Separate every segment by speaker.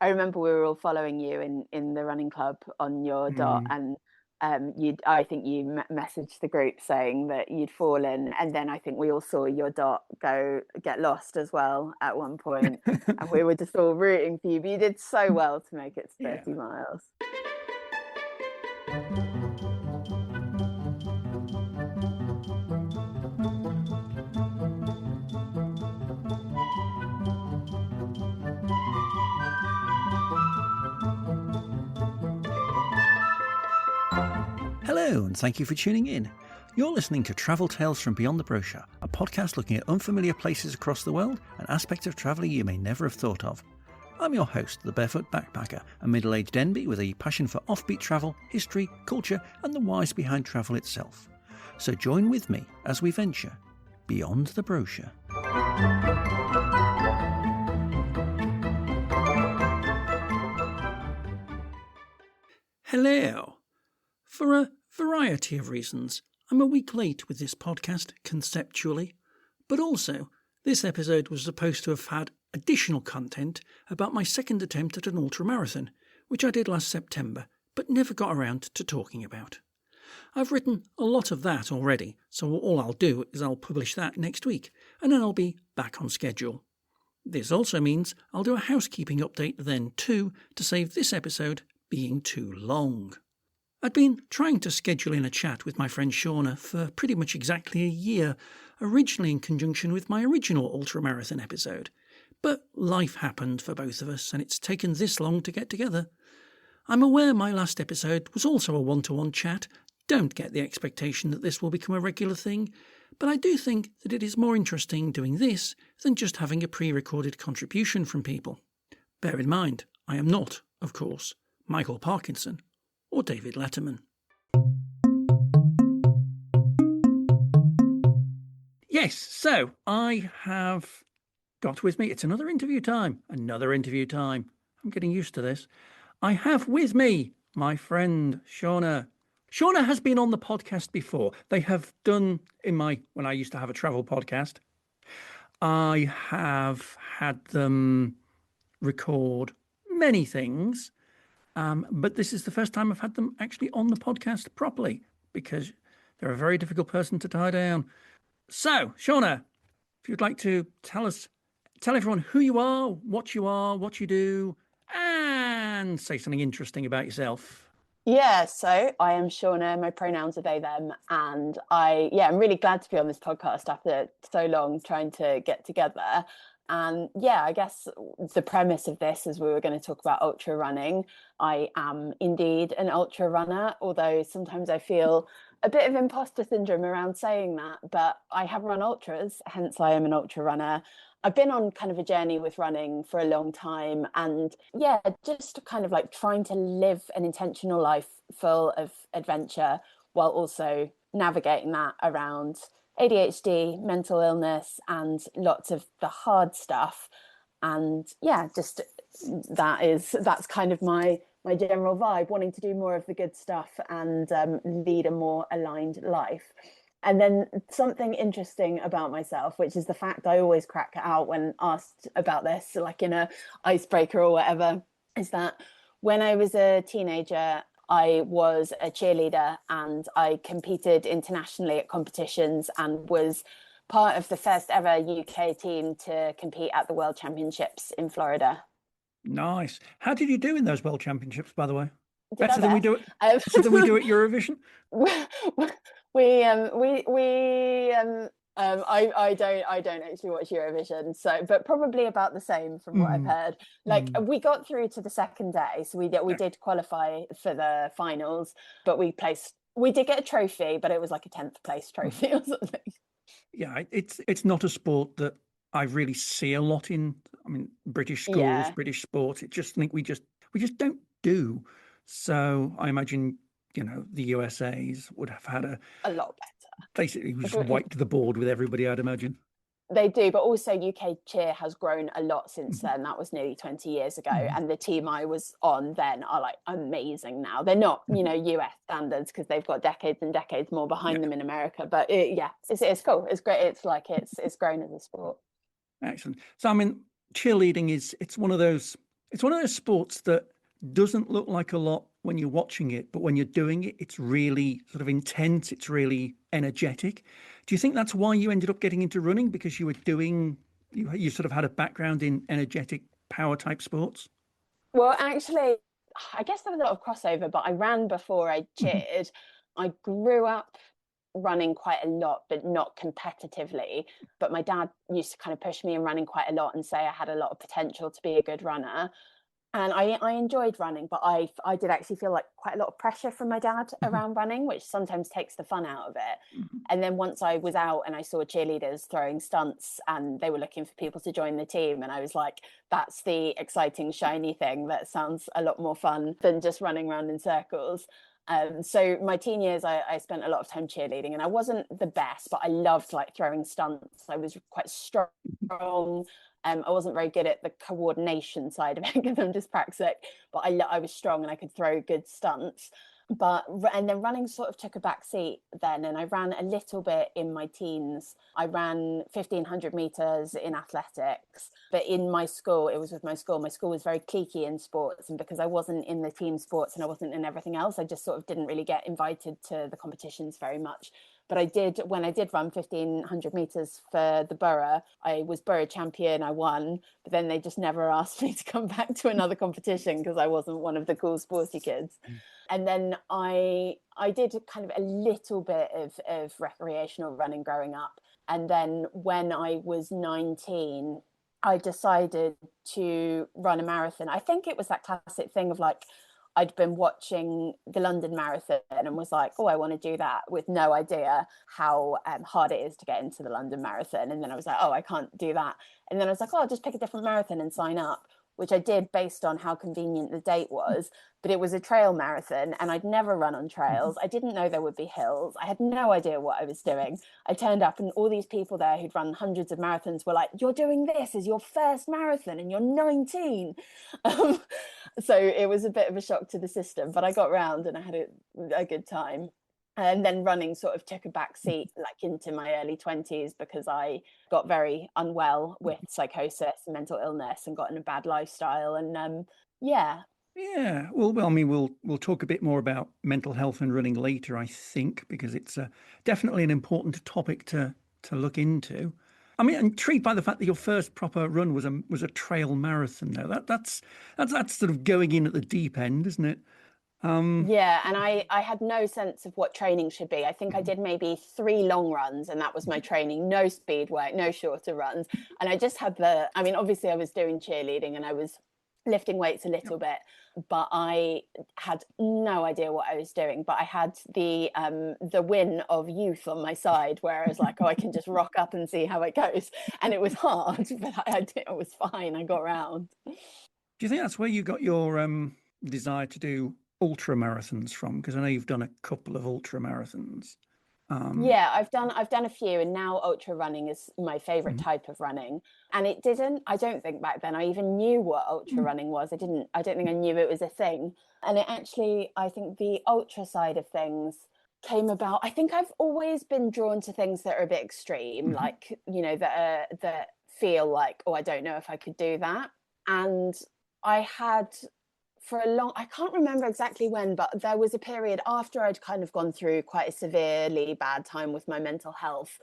Speaker 1: I remember we were all following you in the running club on your dot,
Speaker 2: Mm.
Speaker 1: and I think you messaged the group saying that you'd fallen, and then I think we all saw your dot get lost as well at one point, and we were just all rooting for you. But you did so well to make it to
Speaker 2: Yeah.
Speaker 1: 30 miles.
Speaker 2: Hello, and thank you for tuning in. You're listening to Travel Tales from Beyond the Brochure, a podcast looking at unfamiliar places across the world and aspects of travelling you may never have thought of. I'm your host, the Barefoot Backpacker, a middle-aged Denby with a passion for offbeat travel, history, culture, and the whys behind travel itself. So join with me as we venture beyond the brochure. Hello. For a variety of reasons, I'm a week late with this podcast, conceptually, but also this episode was supposed to have had additional content about my second attempt at an ultramarathon, which I did last September, but never got around to talking about. I've written a lot of that already, so all I'll do is I'll publish that next week, and then I'll be back on schedule. This also means I'll do a housekeeping update then too, to save this episode being too long. I'd been trying to schedule in a chat with my friend Seanna for pretty much exactly a year, originally in conjunction with my original ultramarathon episode. But life happened for both of us, and it's taken this long to get together. I'm aware my last episode was also a one-to-one chat. Don't get the expectation that this will become a regular thing, but I do think that it is more interesting doing this than just having a pre-recorded contribution from people. Bear in mind, I am not, of course, Michael Parkinson or David Letterman. Yes, so I have got with me, it's another interview time. I'm getting used to this. I have with me my friend Seanna. Seanna has been on the podcast before. They have done when I used to have a travel podcast, I have had them record many things. But this is the first time I've had them actually on the podcast properly, because they're a very difficult person to tie down. So, Seanna, if you'd like to tell everyone who you are, what you do, and say something interesting about yourself.
Speaker 1: Yeah, so I am Seanna, my pronouns are they, them, and I'm really glad to be on this podcast after so long trying to get together. And yeah, I guess the premise of this is we were going to talk about ultra running. I am indeed an ultra runner, although sometimes I feel a bit of imposter syndrome around saying that, but I have run ultras, hence I am an ultra runner. I've been on kind of a journey with running for a long time, and yeah, just kind of like trying to live an intentional life full of adventure while also navigating that around ADHD, mental illness, and lots of the hard stuff. And yeah, just that's kind of my general vibe, wanting to do more of the good stuff and lead a more aligned life. And then something interesting about myself, which is the fact I always crack it out when asked about this, like in a icebreaker or whatever, is that when I was a teenager, I was a cheerleader and I competed internationally at competitions and was part of the first ever UK team to compete at the World Championships in Florida.
Speaker 2: Nice. How did you do in those World Championships, by the way?
Speaker 1: Did I
Speaker 2: Better than we
Speaker 1: best?
Speaker 2: do it. Better than we do at Eurovision.
Speaker 1: I don't actually watch Eurovision, so but probably about the same from what I've heard. Like we got through to the second day, so we did qualify for the finals, but we did get a trophy, but it was like a 10th place trophy or something.
Speaker 2: Yeah, it's not a sport that I really see a lot in. I mean, British schools,
Speaker 1: Yeah.
Speaker 2: British sports. It just think we just don't do. So I imagine the USA's would have had
Speaker 1: A lot
Speaker 2: basically just
Speaker 1: better.
Speaker 2: wiped the board with everybody, I'd imagine.
Speaker 1: They do, but also UK cheer has grown a lot since then. That was nearly 20 years ago. And the team I was on then are like amazing now. They're not, US standards because they've got decades and decades more behind them in America. But it's cool. It's great. It's like it's grown as a sport.
Speaker 2: Excellent. So I mean, cheerleading it's one of those It's one of those sports that doesn't look like a lot when you're watching it, but when you're doing it, it's really sort of intense. It's really energetic. Do you think that's why you ended up getting into running? Because you sort of had a background in energetic power type sports?
Speaker 1: Well, actually, I guess there was a lot of crossover, but I ran before I
Speaker 2: Mhm.
Speaker 1: cheered. I grew up running quite a lot, but not competitively. But my dad used to kind of push me in running quite a lot and say I had a lot of potential to be a good runner. And I enjoyed running, but I did actually feel like quite a lot of pressure from my dad
Speaker 2: Mhm.
Speaker 1: around running, which sometimes takes the fun out of it.
Speaker 2: Mhm.
Speaker 1: And then once I was out and I saw cheerleaders throwing stunts and they were looking for people to join the team, and I was like, that's the exciting, shiny thing that sounds a lot more fun than just running around in circles. So my teen years, I spent a lot of time cheerleading, and I wasn't the best, but I loved like throwing stunts. I was quite strong. I wasn't very good at the coordination side of it because I'm dyspraxic, but I was strong and I could throw good stunts. But and then running sort of took a back seat then, and I ran a little bit in my teens. I ran 1500 meters in athletics, but in my school, it was with my school. My school was very cliquey in sports, and because I wasn't in the team sports and I wasn't in everything else, I just sort of didn't really get invited to the competitions very much. But I did, when I did run 1500 meters for the borough, I was borough champion, I won, but then they just never asked me to come back to another competition because I wasn't one of the cool sporty kids. And then I did kind of a little bit of recreational running growing up. And then when I was 19, I decided to run a marathon. I think it was that classic thing of like, I'd been watching the London Marathon and was like, oh, I want to do that, with no idea how hard it is to get into the London Marathon. And then I was like, oh, I can't do that. And then I was like, oh, I'll just pick a different marathon and sign up, which I did based on how convenient the date was. But it was a trail marathon and I'd never run on
Speaker 2: Mhm.
Speaker 1: trails. I didn't know there would be hills. I had no idea what I was doing. I turned up and all these people there who'd run hundreds of marathons were like, you're doing this as your first marathon and you're 19. Um, so it was a bit of a shock to the system, but I got round and I had a good time. And then running sort of took a back seat like into my early 20s because I got very unwell with psychosis and mental illness and got in a bad lifestyle. And yeah.
Speaker 2: Yeah, well, I mean, we'll talk a bit more about mental health and running later, I think, because it's definitely an important topic to look into. I mean, I'm intrigued by the fact that your first proper run was a trail marathon. Though that's sort of going in at the deep end, isn't it? Um,
Speaker 1: Yeah, and I had no sense of what training should be. I think I
Speaker 2: mhm.
Speaker 1: did maybe 3 long runs, and that was my training. No speed work, no shorter runs. And I just had I mean, obviously I was doing cheerleading and I was lifting weights a
Speaker 2: Yep.
Speaker 1: little bit, but I had no idea what I was doing. But I had the win of youth on my side, where I was like, oh, I can just rock up and see how it goes. And it was hard, but it was fine. I got round.
Speaker 2: Do you think that's where you got your desire to do ultra marathons from? Because I know you've done a couple of ultra marathons. Um,
Speaker 1: Yeah, I've done a few, and now ultra running is my favorite
Speaker 2: mhm.
Speaker 1: type of running. And I don't think back then I even knew what ultra running was. I don't think I knew it was a thing. And it actually, I think the ultra side of things came about. I think I've always been drawn to things that are a bit extreme,
Speaker 2: Mhm.
Speaker 1: like, that feel like, oh, I don't know if I could do that. And I had for a long, I can't remember exactly when, but there was a period after I'd kind of gone through quite a severely bad time with my mental health.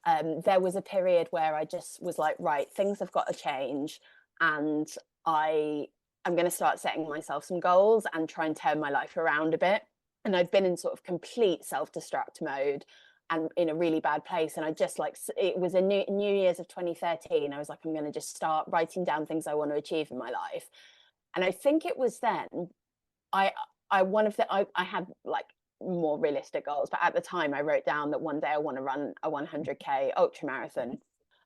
Speaker 1: There was a period where I just was like, right, things have got to change, and I I'm going to start setting myself some goals and try and turn my life around a bit. And I'd been in sort of complete self-destruct mode and in a really bad place. And I just like, it was a New Year's of 2013. I was like, I'm going to just start writing down things I want to achieve in my life. And I think it was then I I one of the I had like more realistic goals, but at the time I wrote down that one day I want to run a 100k ultra marathon.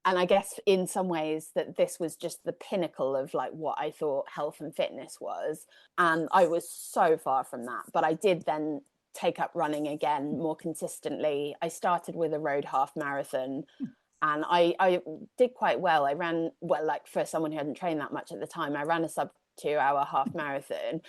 Speaker 1: And I guess in some ways that this was just the pinnacle of like what I thought health and fitness was. And I was so far from that. But I did then take up running again more consistently. I started with a road half marathon and I did quite well. I ran well, like for someone who hadn't trained that much at the time, I ran a sub 2 hour half marathon.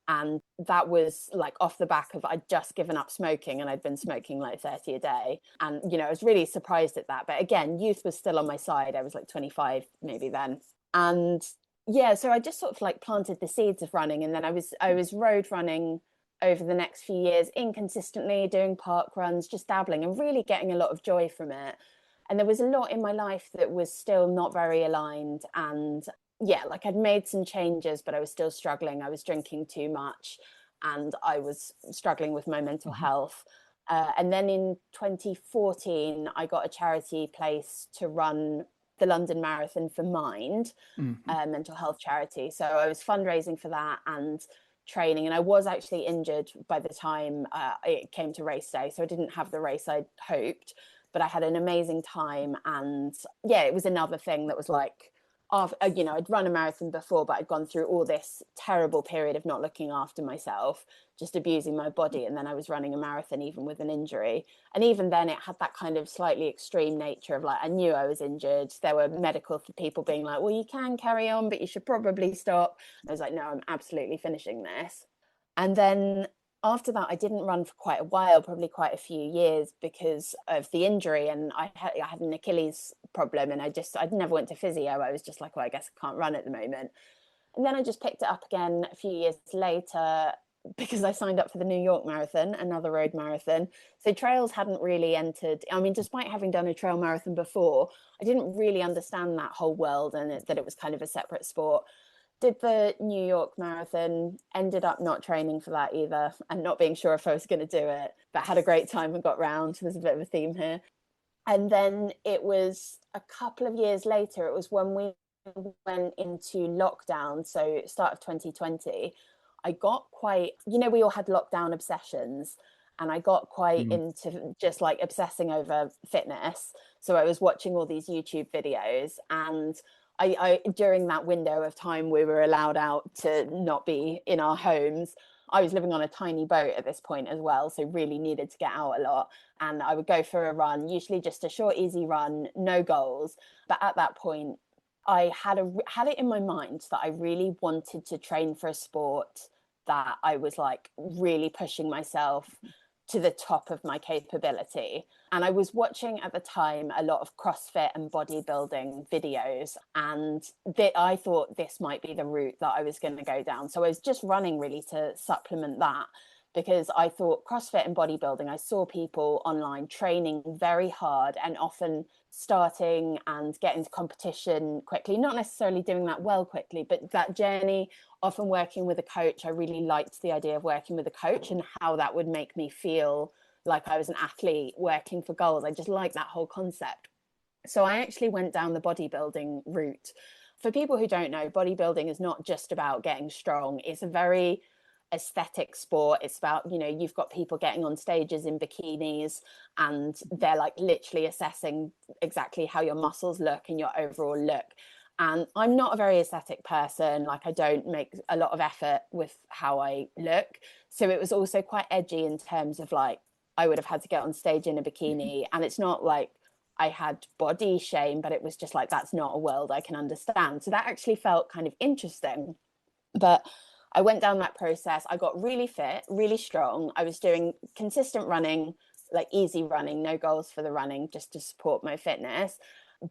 Speaker 1: And that was like off the back of I'd just given up smoking and I'd been smoking like 30 a day. And, I was really surprised at that. But again, youth was still on my side. I was like 25 maybe then. And yeah, so I just sort of like planted the seeds of running, and then I was road running over the next few years, inconsistently doing park runs, just dabbling and really getting a lot of joy from it. And there was a lot in my life that was still not very aligned. And yeah, like I'd made some changes, but I was still struggling. I was drinking too much and I was struggling with my mental
Speaker 2: Mm-hmm.
Speaker 1: health. And then in 2014, I got a charity place to run the London Marathon for Mind,
Speaker 2: Mm-hmm.
Speaker 1: mental health charity. So I was fundraising for that and training, and I was actually injured by the time it came to race day, so I didn't have the race I'd hoped, but I had an amazing time. And yeah, it was another thing that was like, I'd run a marathon before, but I'd gone through all this terrible period of not looking after myself, just abusing my body, and then I was running a marathon even with an injury. And even then it had that kind of slightly extreme nature of like, I knew I was injured. There were medical people being like, well, you can carry on, but you should probably stop. I was like, no, I'm absolutely finishing this. And then after that, I didn't run for quite a while, probably quite a few years, because of the injury. And I had an Achilles problem, and I'd never went to physio. I was just like, well, I guess I can't run at the moment. And then I just picked it up again a few years later because I signed up for the New York Marathon, another road marathon. So trails hadn't really entered. I mean, despite having done a trail marathon before, I didn't really understand that whole world, and that it was kind of a separate sport. Did the New York Marathon, ended up not training for that either and not being sure if I was going to do it, but had a great time and got round. There's a bit of a theme here. And then it was a couple of years later, it was when we went into lockdown, so start of 2020, I got quite, we all had lockdown obsessions, and I got quite
Speaker 2: Mm.
Speaker 1: into just like obsessing over fitness. So I was watching all these YouTube videos, and I during that window of time we were allowed out to not be in our homes. I was living on a tiny boat at this point as well, so really needed to get out a lot. And I would go for a run, usually just a short, easy run, no goals. But at that point, I had it in my mind that I really wanted to train for a sport that I was like really pushing myself to the top of my capability. And I was watching at the time a lot of CrossFit and bodybuilding videos, and that I thought this might be the route that I was going to go down. So I was just running really to supplement that, because I thought CrossFit and bodybuilding, I saw people online training very hard and often starting and getting to competition quickly, not necessarily doing that well quickly, but that journey, often working with a coach. I really liked the idea of working with a coach and how that would make me feel like I was an athlete working for goals. I just like that whole concept. So I actually went down the bodybuilding route. For people who don't know, bodybuilding is not just about getting strong. It's a very aesthetic sport. It's about, you've got people getting on stages in bikinis, and they're like literally assessing exactly how your muscles look and your overall look. And I'm not a very aesthetic person. Like, I don't make a lot of effort with how I look. So it was also quite edgy in terms of like, I would have had to get on stage in a bikini. And it's not like I had body shame, but it was just like, that's not a world I can understand. So that actually felt kind of interesting. But I went down that process. I got really fit, really strong. I was doing consistent running, like easy running, no goals for the running, just to support my fitness.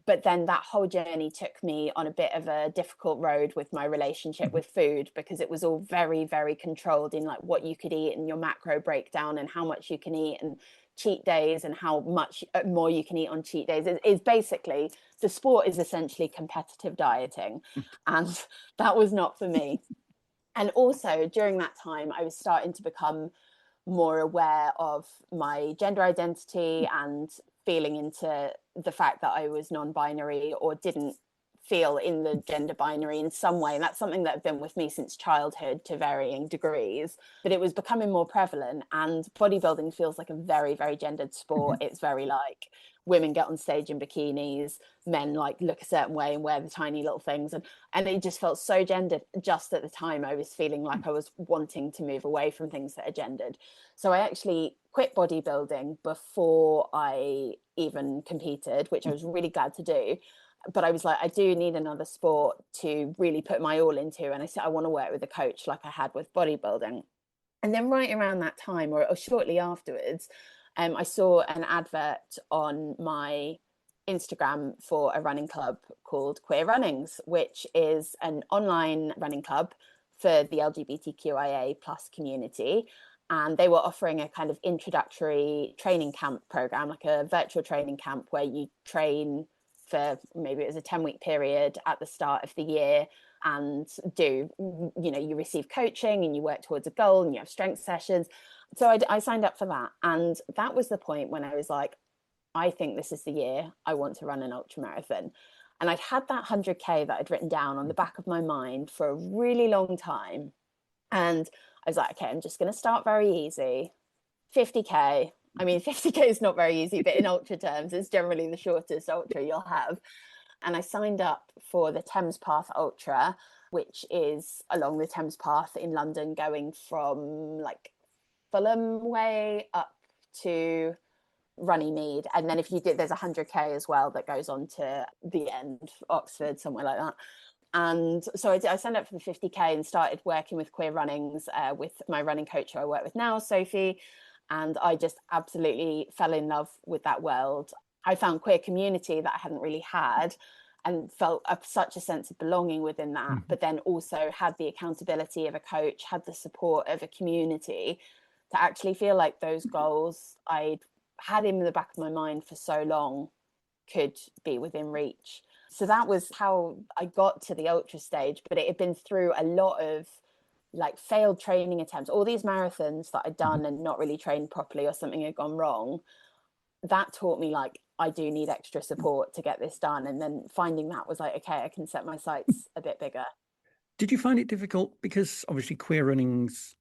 Speaker 1: But then that whole journey took me on a bit of a difficult road with my relationship
Speaker 2: Mm-hmm.
Speaker 1: with food, because it was all very, very controlled in like what you could eat and your macro breakdown and how much you can eat, and cheat days and how much more you can eat on cheat days. It's basically, the sport is essentially competitive dieting. And that was not for me. And also during that time, I was starting to become more aware of my gender identity and feeling into the fact that I was non-binary or didn't feel in the gender binary in some way. And that's something that had been with me since childhood to varying degrees, but it was becoming more prevalent. And bodybuilding feels like a very, very gendered sport. It's very like women get on stage in bikinis, men like look a certain way and wear the tiny little things. And it just felt so gendered. Just at the time, I was feeling like I was wanting to move away from things that are gendered. So I actually quit bodybuilding before I even competed, which I was really glad to do. But I was like, I do need another sport to really put my all into. And I said, I want to work with a coach like I had with bodybuilding. And then right around that time, or shortly afterwards, I saw an advert on my Instagram for a running club called Queer Runnings, which is an online running club for the LGBTQIA plus community. And they were offering a kind of introductory training camp program, like a virtual training camp where you train for maybe it was a 10-week period at the start of the year, and you receive coaching and you work towards a goal and you have strength sessions. So I signed up for that. And that was the point when I was like, I think this is the year I want to run an ultramarathon. And I'd had that 100K that I'd written down on the back of my mind for a really long time. And I was like, okay, I'm just going to start very easy. 50K. I mean, 50K is not very easy, but in ultra terms, it's generally the shortest ultra you'll have. And I signed up for the Thames Path Ultra, which is along the Thames Path in London, going from like Fulham way up to Runnymede. And then if you did, there's 100K as well that goes on to the end, Oxford, somewhere like that. And so I signed up for the 50K and started working with Queer Runnings with my running coach who I work with now, Sophie. And I just absolutely fell in love with that world. I found queer community that I hadn't really had and felt such a sense of belonging within that, but then also had the accountability of a coach, had the support of a community to actually feel like those goals I'd had in the back of my mind for so long could be within reach. So that was how I got to the ultra stage, but it had been through a lot of like failed training attempts, all these marathons that I'd done and not really trained properly or something had gone wrong. That taught me like I do need extra support to get this done. And then finding that was like, okay, I can set my sights a bit bigger.
Speaker 2: Did you find it difficult? Because obviously Queer Runnings,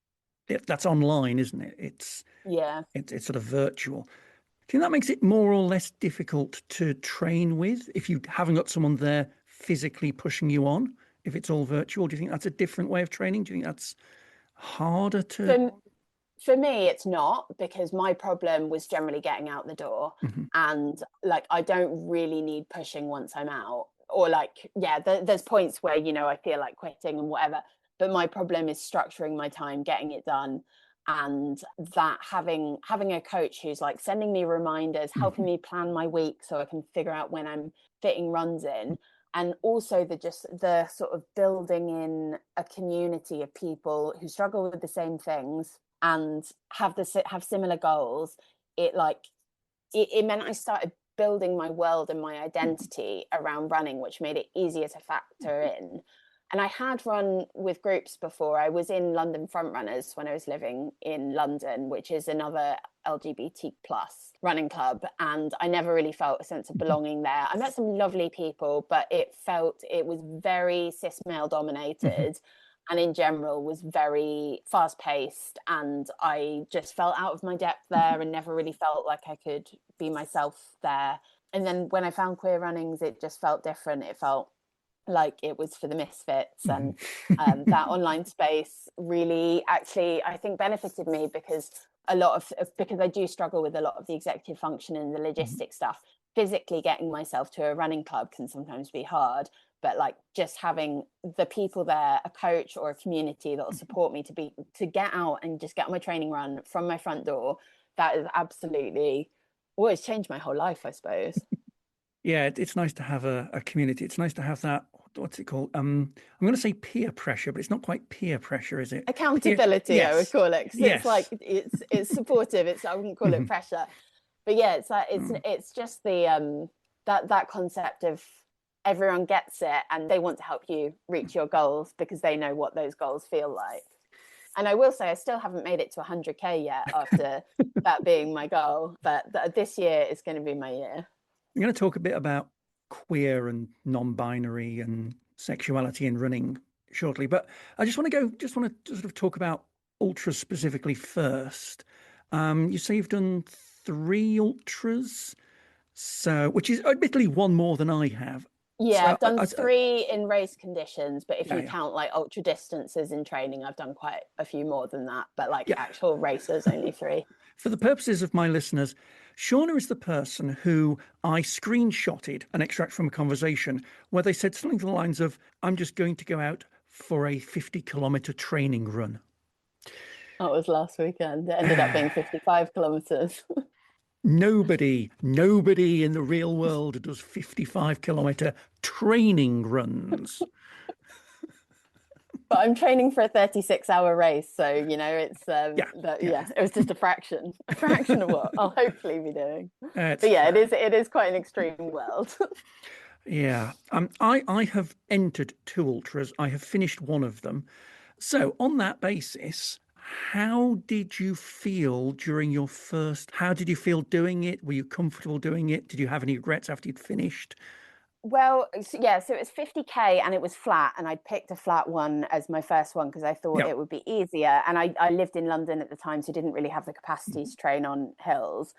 Speaker 2: that's online, isn't it? It's sort of virtual. Do you think that makes it more or less difficult to train with if you haven't got someone there physically pushing you on? If it's all virtual, do you think that's a different way of training? Do you think that's harder to?
Speaker 1: For me, it's not, because my problem was generally getting out the door. And like, I don't really need pushing once I'm out, or like, there's points where, I feel like quitting and whatever, but my problem is structuring my time, getting it done. And that having a coach who's like sending me reminders, helping me plan my week so I can figure out when I'm fitting runs in. And also the sort of building in a community of people who struggle with the same things and have similar goals. It meant I started building my world and my identity around running, which made it easier to factor in. And I had run with groups before. I was in London Front Runners when I was living in London, which is another LGBT plus running club. And I never really felt a sense of belonging there. I met some lovely people, but it was very cis male dominated. And in general was very fast paced. And I just felt out of my depth there and never really felt like I could be myself there. And then when I found Queer Runnings, it just felt different. It felt like it was for the misfits. And that online space really actually, I think, benefited me because because I do struggle with a lot of the executive function and the logistic stuff. Physically getting myself to a running club can sometimes be hard, but like just having the people there, a coach or a community that will support me to get out and just get on my training run from my front door, that is absolutely always changed my whole life, I suppose.
Speaker 2: Yeah, it's nice to have a community. It's nice to have that. What's it called? I'm going to say peer pressure, but it's not quite peer pressure, is it?
Speaker 1: Accountability,
Speaker 2: yes.
Speaker 1: I would call it.
Speaker 2: Yes.
Speaker 1: It's like it's supportive. I wouldn't call it pressure, but yeah, it's just the that concept of everyone gets it and they want to help you reach your goals because they know what those goals feel like. And I will say I still haven't made it to 100K yet after that being my goal, but this year is going to be my year.
Speaker 2: I'm going to talk a bit about queer and non-binary and sexuality in running shortly, but I just want to sort of talk about ultras specifically first. You say you've done 3 ultras, which is admittedly one more than I have.
Speaker 1: Yeah, so I've done 3 in race conditions, but if you count like ultra distances in training, I've done quite a few more than that. But like actual races, only 3.
Speaker 2: For the purposes of my listeners, Seanna is the person who I screenshotted an extract from a conversation where they said something to the lines of, I'm just going to go out for a 50-kilometre training run.
Speaker 1: That was last weekend. It ended up being 55 kilometres.
Speaker 2: Nobody in the real world does 55-kilometer training runs.
Speaker 1: But I'm training for a 36-hour race, so it's
Speaker 2: Yeah,
Speaker 1: yeah, it was just a fraction of what I'll hopefully be doing.
Speaker 2: it's
Speaker 1: But yeah,
Speaker 2: fair.
Speaker 1: it is quite an extreme world.
Speaker 2: Yeah, I have entered two ultras. I have finished one of them. So on that basis, how did you feel during your first? How did you feel doing it? Were you comfortable doing it? Did you have any regrets after you'd finished?
Speaker 1: Well, yeah, so it was 50K and it was flat, and I'd picked a flat one as my first one because I thought
Speaker 2: Yeah.
Speaker 1: it would be easier. And I lived in London at the time, so didn't really have the capacity to train on hills.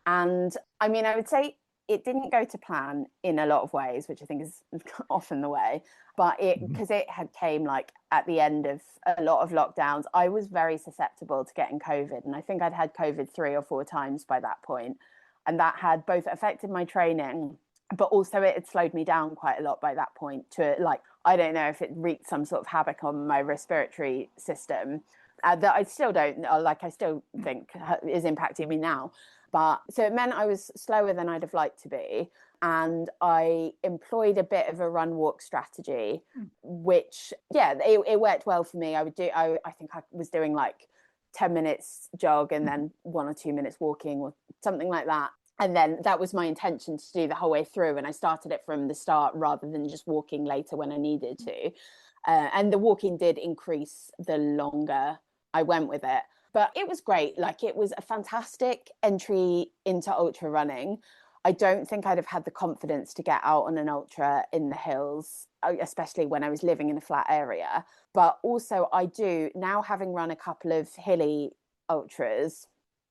Speaker 1: And I mean, I would say it didn't go to plan in a lot of ways, which I think is often the way. But because it had came like at the end of a lot of lockdowns, I was very susceptible to getting COVID, and I think I'd had COVID 3 or 4 times by that point, and that had both affected my training, but also it had slowed me down quite a lot by that point. To like, I don't know if it wreaked some sort of havoc on my respiratory system that I still don't like. I still think is impacting me now. But so it meant I was slower than I'd have liked to be. And I employed a bit of a run walk strategy, which, yeah, it worked well for me. I think I was doing like 10 minutes jog and then 1 or 2 minutes walking or something like that. And then that was my intention to do the whole way through. And I started it from the start rather than just walking later when I needed to. And the walking did increase the longer I went with it. But it was great. Like, it was a fantastic entry into ultra running. I don't think I'd have had the confidence to get out on an ultra in the hills, especially when I was living in a flat area. But also, I do now, having run a couple of hilly ultras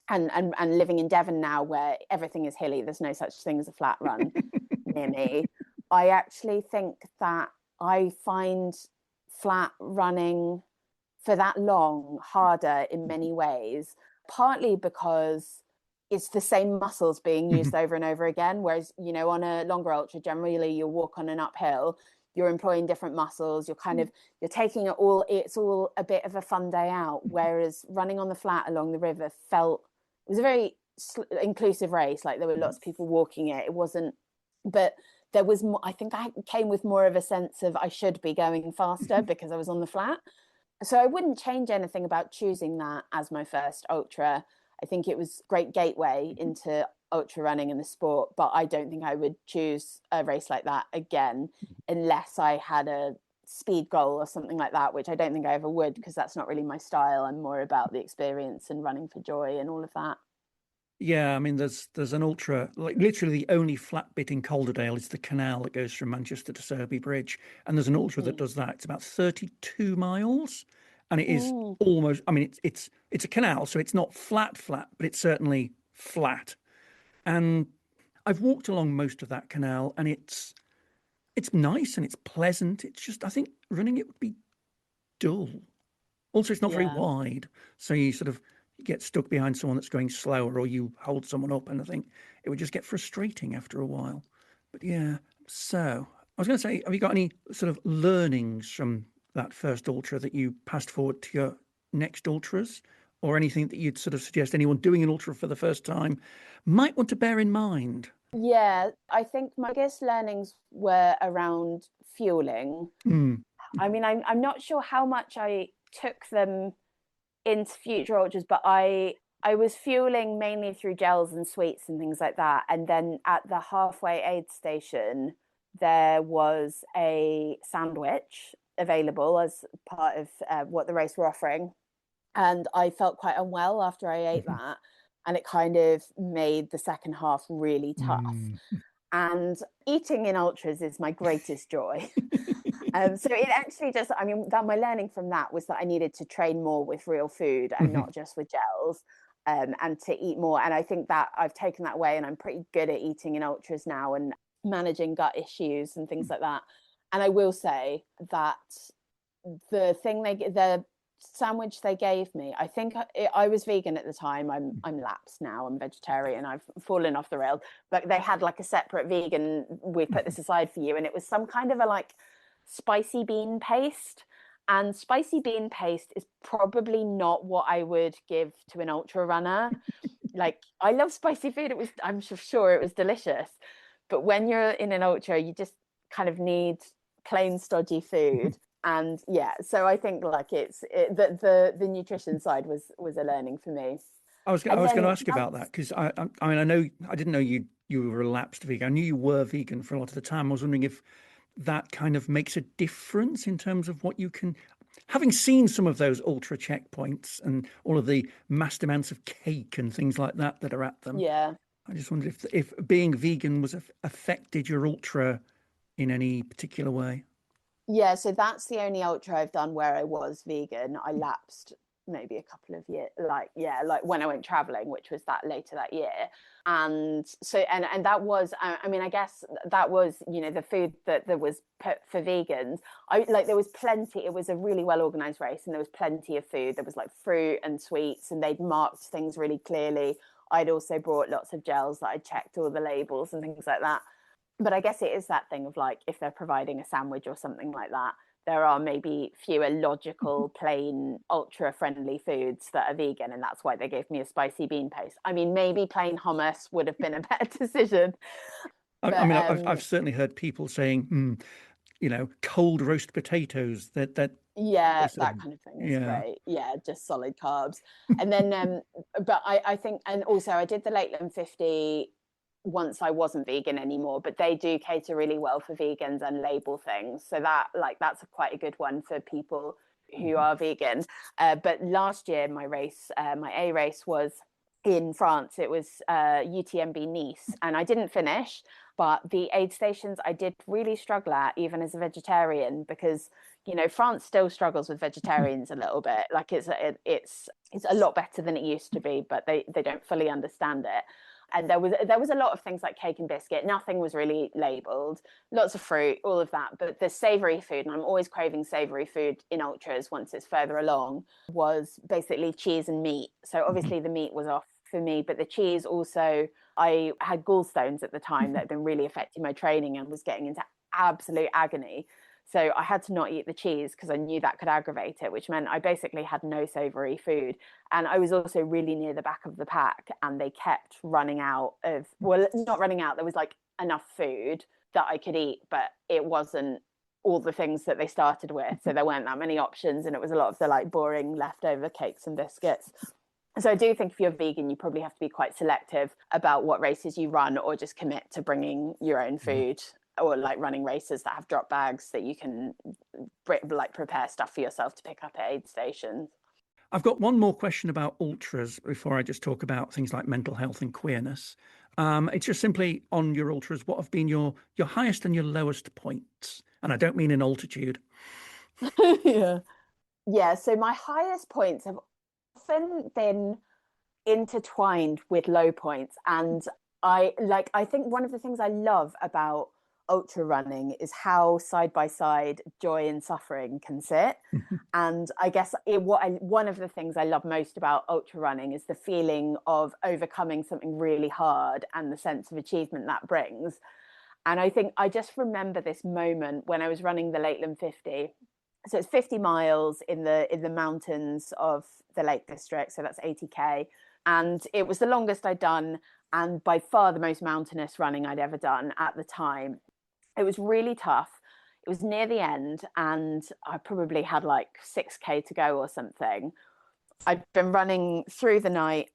Speaker 1: and living in Devon now, where everything is hilly, there's no such thing as a flat run near me. I actually think that I find flat running for that long harder in many ways, partly because it's the same muscles being used over and over again. Whereas, on a longer ultra, generally you'll walk on an uphill, you're employing different muscles, you're taking it's all a bit of a fun day out. Whereas running on the flat along the river it was a very inclusive race. Like, there were lots of people walking it. It wasn't, but there was more, I think I came with more of a sense of I should be going faster because I was on the flat. So I wouldn't change anything about choosing that as my first ultra. I think it was a great gateway into ultra running and the sport, but I don't think I would choose a race like that again unless I had a speed goal or something like that, which I don't think I ever would, because that's not really my style. I'm more about the experience and running for joy and all of that.
Speaker 2: Yeah, I mean, there's an ultra, like literally the only flat bit in Calderdale is the canal that goes from Manchester to Surrey Bridge, and there's an ultra that does that. It's about 32 miles, and it is almost. I mean, it's a canal, so it's not flat, but it's certainly flat. And I've walked along most of that canal, and it's nice and it's pleasant. It's just, I think running it would be dull. Also, it's not very
Speaker 1: Yeah.
Speaker 2: wide, so you sort of get stuck behind someone that's going slower, or you hold someone up, and I think it would just get frustrating after a while. But yeah, so I was going to say, have you got any sort of learnings from that first ultra that you passed forward to your next ultras, or anything that you'd sort of suggest anyone doing an ultra for the first time might want to bear in mind?
Speaker 1: Yeah, I think my biggest learnings were around fueling.
Speaker 2: Mm.
Speaker 1: I mean, I'm not sure how much I took them into future ultras, but I was fueling mainly through gels and sweets and things like that. And then at the halfway aid station, there was a sandwich available as part of what the race were offering. And I felt quite unwell after I ate that. And it kind of made the second half really tough.
Speaker 2: Mm.
Speaker 1: And eating in ultras is my greatest joy. So it actually just, I mean, that my learning from that was that I needed to train more with real food and not just with gels, and to eat more. And I think that I've taken that away, and I'm pretty good at eating in ultras now and managing gut issues and things like that. And I will say that the sandwich they gave me, I think I was vegan at the time. I'm lapsed now. I'm vegetarian. I've fallen off the rails. But they had like a separate vegan. We put this aside for you, and it was some kind of a like spicy bean paste. And spicy bean paste is probably not what I would give to an ultra runner. like, I love spicy food. I'm sure it was delicious. But when you're in an ultra, you just kind of need plain stodgy food. And yeah, so I think like the nutrition side was a learning for me.
Speaker 2: I was
Speaker 1: And
Speaker 2: going to
Speaker 1: then
Speaker 2: ask you about that because I mean, I know I didn't know you were a relapsed vegan. I knew you were vegan for a lot of the time. I was wondering if that kind of makes a difference in terms of what you can. Having seen some of those ultra checkpoints and all of the massed amounts of cake and things like that are at them,
Speaker 1: yeah.
Speaker 2: I just wondered if being vegan was affected your ultra in any particular way.
Speaker 1: Yeah, so that's the only ultra I've done where I was vegan. I lapsed maybe a couple of years, like yeah, like when I went traveling, which was that later that year. And so and that was, I mean, I guess that was, you know, the food that was put for vegans. I like there was plenty. It was a really well organized race, and there was plenty of food. There was like fruit and sweets, and they'd marked things really clearly. I'd also brought lots of gels that I checked all the labels and things like that. But I guess it is that thing of like, if they're providing a sandwich or something like that, there are maybe fewer logical, plain, ultra friendly foods that are vegan. And that's why they gave me a spicy bean paste. I mean, maybe plain hummus would have been a better decision.
Speaker 2: I
Speaker 1: But
Speaker 2: mean, I've certainly heard people saying, cold roast potatoes that they
Speaker 1: yeah,
Speaker 2: sort
Speaker 1: that
Speaker 2: of,
Speaker 1: kind of thing is
Speaker 2: yeah.
Speaker 1: great. Yeah, just solid carbs. And then, but I think, and also I did the Lakeland 50 once I wasn't vegan anymore, but they do cater really well for vegans and label things. So that's quite a good one for people who are vegan. But last year, my race, my A race was in France. It was UTMB Nice, and I didn't finish. But the aid stations I did really struggle at, even as a vegetarian, because you know France still struggles with vegetarians a little bit. Like it's a lot better than it used to be, but they don't fully understand it. And there was a lot of things like cake and biscuit. Nothing was really labeled. Lots of fruit, all of that. But the savory food, and I'm always craving savory food in ultras once it's further along, was basically cheese and meat. So obviously the meat was off for me, but the cheese also, I had gallstones at the time that had been really affecting my training and was getting into absolute agony. So I had to not eat the cheese because I knew that could aggravate it, which meant I basically had no savory food. And I was also really near the back of the pack, and they kept running out of, well, not running out, there was like enough food that I could eat, but it wasn't all the things that they started with. So there weren't that many options, and it was a lot of the like boring leftover cakes and biscuits. So I do think if you're vegan, you probably have to be quite selective about what races you run, or just commit to bringing your own food, or like running races that have drop bags that you can like prepare stuff for yourself to pick up at aid stations.
Speaker 2: I've got one more question about ultras before I just talk about things like mental health and queerness. It's just simply on your ultras, what have been your highest and your lowest points? And I don't mean in altitude.
Speaker 1: Yeah. Yeah. So my highest points have often been intertwined with low points. And I think one of the things I love about ultra running is how side by side joy and suffering can sit. And I guess one of the things I love most about ultra running is the feeling of overcoming something really hard and the sense of achievement that brings. And I think I just remember this moment when I was running the Lakeland 50. So it's 50 miles in the mountains of the Lake District. So that's 80K. And it was the longest I'd done, and by far the most mountainous running I'd ever done at the time. It was really tough. It was near the end, and I probably had like 6K to go or something. I'd been running through the night,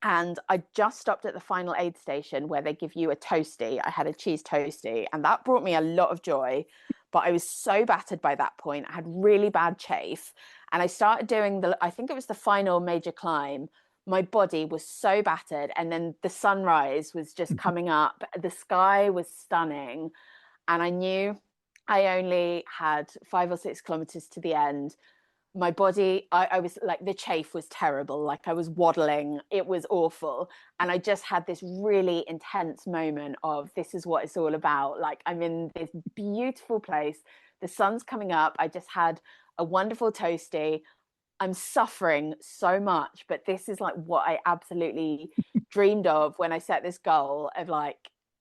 Speaker 1: and I just stopped at the final aid station where they give you a toasty. I had a cheese toasty, and that brought me a lot of joy. But I was so battered by that point. I had really bad chafe, and I started doing I think it was the final major climb. My body was so battered, and then the sunrise was just coming up. The sky was stunning, and I knew I only had 5 or 6 kilometers to the end. My body, I was like, the chafe was terrible. Like I was waddling. It was awful. And I just had this really intense moment of, this is what it's all about. Like I'm in this beautiful place. The sun's coming up. I just had a wonderful toasty. I'm suffering so much, but this is like what I absolutely dreamed of when I set this goal of like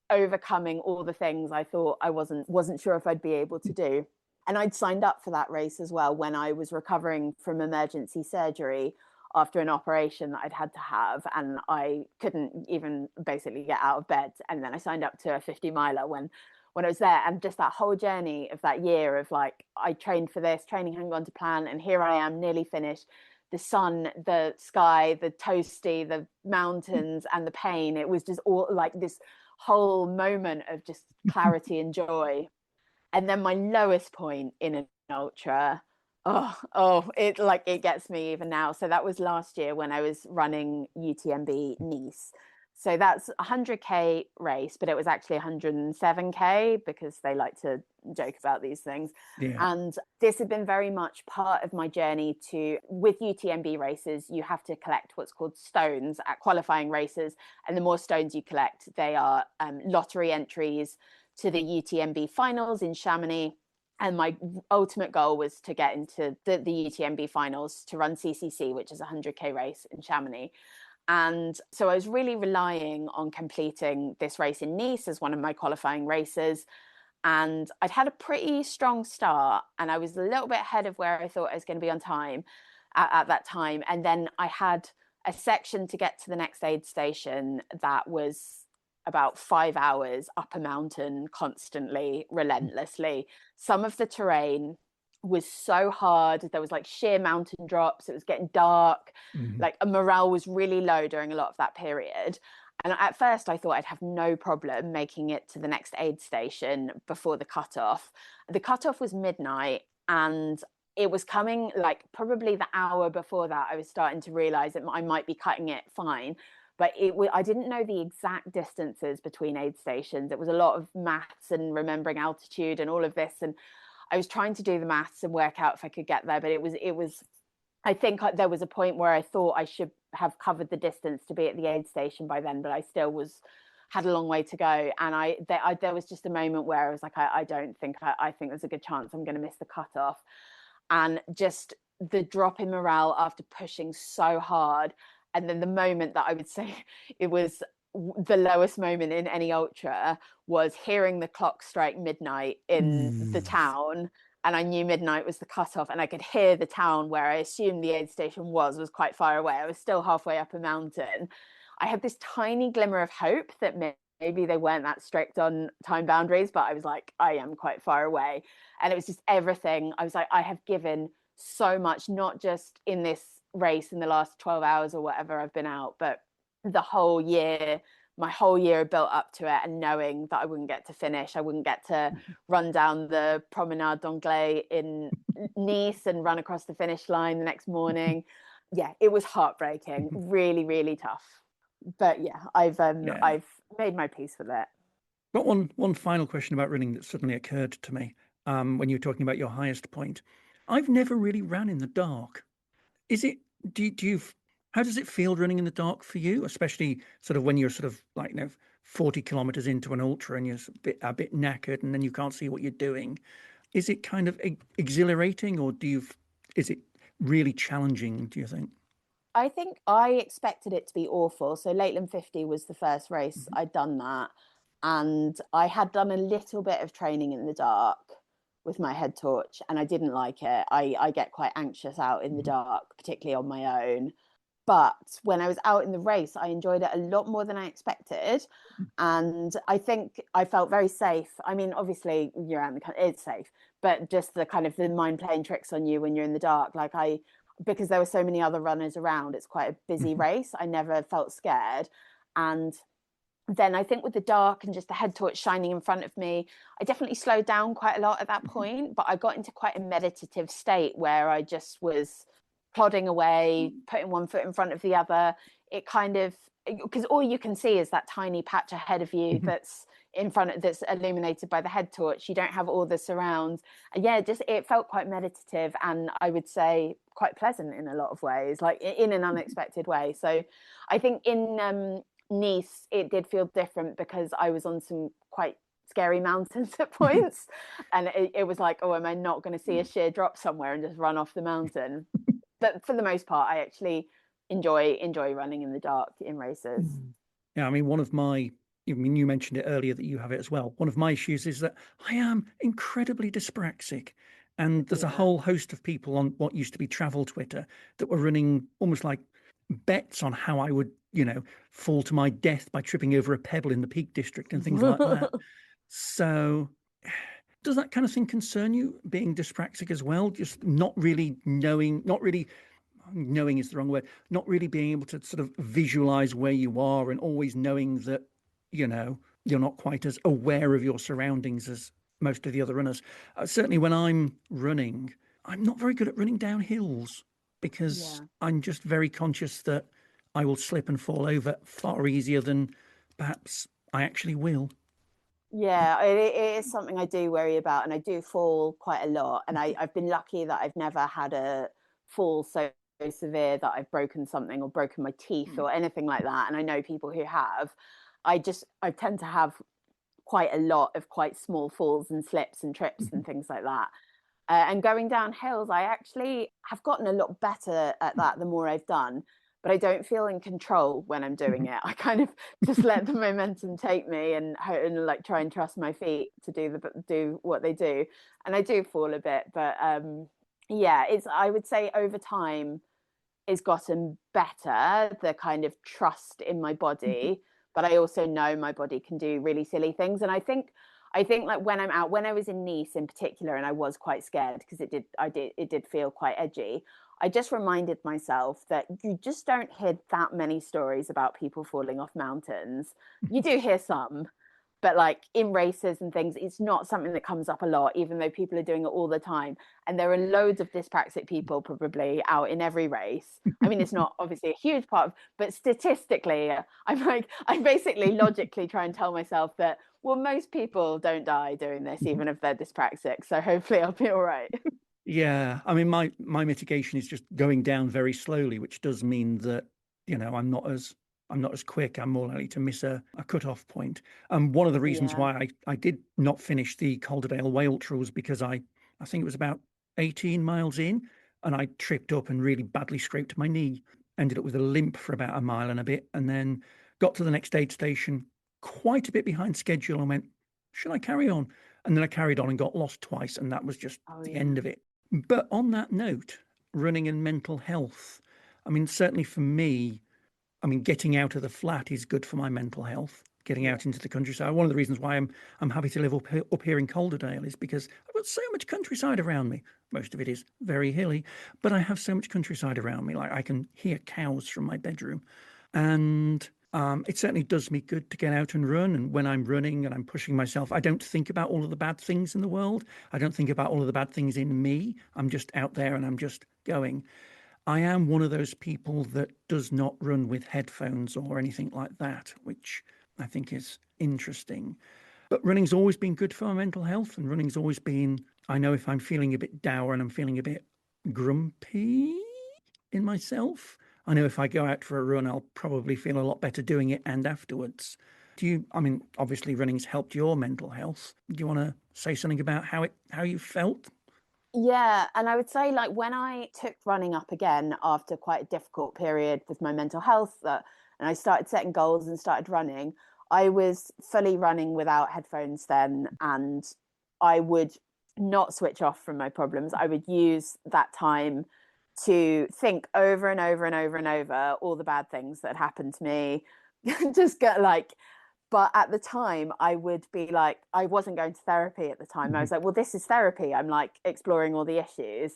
Speaker 1: overcoming all the things I thought I wasn't sure if I'd be able to do. And I'd signed up for that race as well when I was recovering from emergency surgery after an operation that I'd had to have, and I couldn't even basically get out of bed. And then I signed up to a 50 miler when I was there. And just that whole journey of that year of like, I trained for this, training hadn't gone to plan, and here I am nearly finished. The sun, the sky, the toasty, the mountains, and the pain. It was just all like this whole moment of just clarity and joy. And then my lowest point in an ultra, it gets me even now. So that was last year when I was running UTMB Nice. So that's a 100K race, but it was actually 107K because they like to joke about these things.
Speaker 2: Yeah.
Speaker 1: And this had been very much part of my journey with UTMB races, you have to collect what's called stones at qualifying races. And the more stones you collect, they are lottery entries to the UTMB finals in Chamonix. And my ultimate goal was to get into the UTMB finals to run CCC, which is a 100K race in Chamonix. And so I was really relying on completing this race in Nice as one of my qualifying races. And I'd had a pretty strong start, and I was a little bit ahead of where I thought I was going to be on time at that time. And then I had a section to get to the next aid station that was about 5 hours up a mountain, constantly, relentlessly. Some of the terrain was so hard. There was like sheer mountain drops. It was getting dark. Like morale was really low during a lot of that period. And at first I thought I'd have no problem making it to the next aid station before the cutoff. The cutoff was midnight, and it was coming like probably the hour before that. I was starting to realize that I might be cutting it fine. But I didn't know the exact distances between aid stations. It was a lot of maths and remembering altitude and all of this. And I was trying to do the maths and work out if I could get there. But it was, I think there was a point where I thought I should have covered the distance to be at the aid station by then, but I still had a long way to go. And there was just a moment where I was like, I think there's a good chance I'm going to miss the cutoff. And just the drop in morale after pushing so hard. And then the moment that I would say it was the lowest moment in any ultra was hearing the clock strike midnight in the town. And I knew midnight was the cutoff, and I could hear the town where I assumed the aid station was quite far away. I was still halfway up a mountain. I had this tiny glimmer of hope that maybe they weren't that strict on time boundaries, but I was like, I am quite far away. And it was just everything. I was like, I have given so much, not just in this race in the last 12 hours or whatever I've been out, but the whole year. My whole year built up to it, and knowing that I wouldn't get to finish, I wouldn't get to run down the Promenade d'Anglais in Nice and run across the finish line the next morning. Yeah, it was heartbreaking, really, really tough. But yeah, I've made my peace with it.
Speaker 2: Got one final question about running that suddenly occurred to me when you were talking about your highest point. I've never really ran in the dark. How does it feel running in the dark for you, especially sort of when you're sort of like 40 kilometers into an ultra and you're a bit knackered and then you can't see what you're doing? Is it kind of exhilarating, or is it really challenging, do you think?
Speaker 1: I think I expected it to be awful. So Lakeland 50 was the first race I'd done that, and I had done a little bit of training in the dark with my head torch, and I didn't like it. I get quite anxious out in the dark, particularly on my own. But when I was out in the race, I enjoyed it a lot more than I expected. And I think I felt very safe. I mean, obviously, you're out in the country, it's safe, but just the kind of the mind playing tricks on you when you're in the dark. Like because there were so many other runners around, it's quite a busy race. I never felt scared. And then I think with the dark and just the head torch shining in front of me, I definitely slowed down quite a lot at that point. But I got into quite a meditative state where I just was plodding away, putting one foot in front of the other. It kind of, because all you can see is that tiny patch ahead of you that's that's illuminated by the head torch. You don't have all the surrounds. And yeah, it felt quite meditative, and I would say quite pleasant in a lot of ways, like in an unexpected way. So I think in Nice, it did feel different because I was on some quite scary mountains at points. And it was like, oh, am I not going to see a sheer drop somewhere and just run off the mountain? But for the most part, I actually enjoy running in the dark in races.
Speaker 2: Yeah, I mean, you mentioned it earlier that you have it as well. One of my issues is that I am incredibly dyspraxic. And there's a
Speaker 1: Yeah.
Speaker 2: whole host of people on what used to be travel Twitter that were running almost like bets on how I would, fall to my death by tripping over a pebble in the Peak District and things like that. So does that kind of thing concern you, being dyspraxic as well? Just not really knowing, not really knowing is the wrong word, not really being able to sort of visualize where you are and always knowing that, you're not quite as aware of your surroundings as most of the other runners. Certainly when I'm running, I'm not very good at running down hills because
Speaker 1: Yeah.
Speaker 2: I'm just very conscious that I will slip and fall over far easier than perhaps I actually will.
Speaker 1: Yeah, it is something I do worry about, and I do fall quite a lot. And I've been lucky that I've never had a fall so severe that I've broken something or broken my teeth or anything like that. And I know people who have. I tend to have quite a lot of quite small falls and slips and trips and things like that. And going down hills, I actually have gotten a lot better at that the more I've done, but I don't feel in control when I'm doing it. I kind of just let the momentum take me and like try and trust my feet to do what they do. And I do fall a bit, but yeah, I would say over time it's gotten better, the kind of trust in my body, but I also know my body can do really silly things. And I think like when I'm out, when I was in Nice in particular, and I was quite scared because it did feel quite edgy. I just reminded myself that you just don't hear that many stories about people falling off mountains. You do hear some, but like in races and things, it's not something that comes up a lot, even though people are doing it all the time. And there are loads of dyspraxic people probably out in every race. I mean, it's not obviously a huge part of, but statistically, I basically logically try and tell myself that, well, most people don't die doing this, even if they're dyspraxic. So hopefully I'll be all right.
Speaker 2: Yeah, I mean, my mitigation is just going down very slowly, which does mean that I'm not as quick. I'm more likely to miss a cut-off point. And one of the reasons
Speaker 1: Yeah.
Speaker 2: why I did not finish the Calderdale Way Ultra was because I think it was about 18 miles in, and I tripped up and really badly scraped my knee. Ended up with a limp for about a mile and a bit, and then got to the next aid station quite a bit behind schedule and went, should I carry on? And then I carried on and got lost twice, and that was just
Speaker 1: Oh,
Speaker 2: the
Speaker 1: yeah.
Speaker 2: end of it. But on that note, running and mental health, I mean, certainly for me, I mean, getting out of the flat is good for my mental health. Getting
Speaker 1: Yeah.
Speaker 2: out into the countryside. One of the reasons why I'm happy to live up here in Calderdale is because I've got so much countryside around me. Most of it is very hilly, but I have so much countryside around me. Like I can hear cows from my bedroom, and it certainly does me good to get out and run. And when I'm running and I'm pushing myself, I don't think about all of the bad things in the world. I don't think about all of the bad things in me. I'm just out there and I'm just going. I am one of those people that does not run with headphones or anything like that, which I think is interesting. But running's always been good for my mental health, and running's always been, I know if I'm feeling a bit dour and I'm feeling a bit grumpy in myself, I know if I go out for a run, I'll probably feel a lot better doing it and afterwards. I mean, obviously running's helped your mental health. Do you want to say something about how you felt?
Speaker 1: Yeah, and I would say like when I took running up again after quite a difficult period with my mental health, and I started setting goals and started running, I was fully running without headphones then, and I would not switch off from my problems. I would use that time to think over and over and over and over all the bad things that had happened to me. Just get like, but at the time I would be like, I wasn't going to therapy at the time. I was like, well, this is therapy. I'm like exploring all the issues.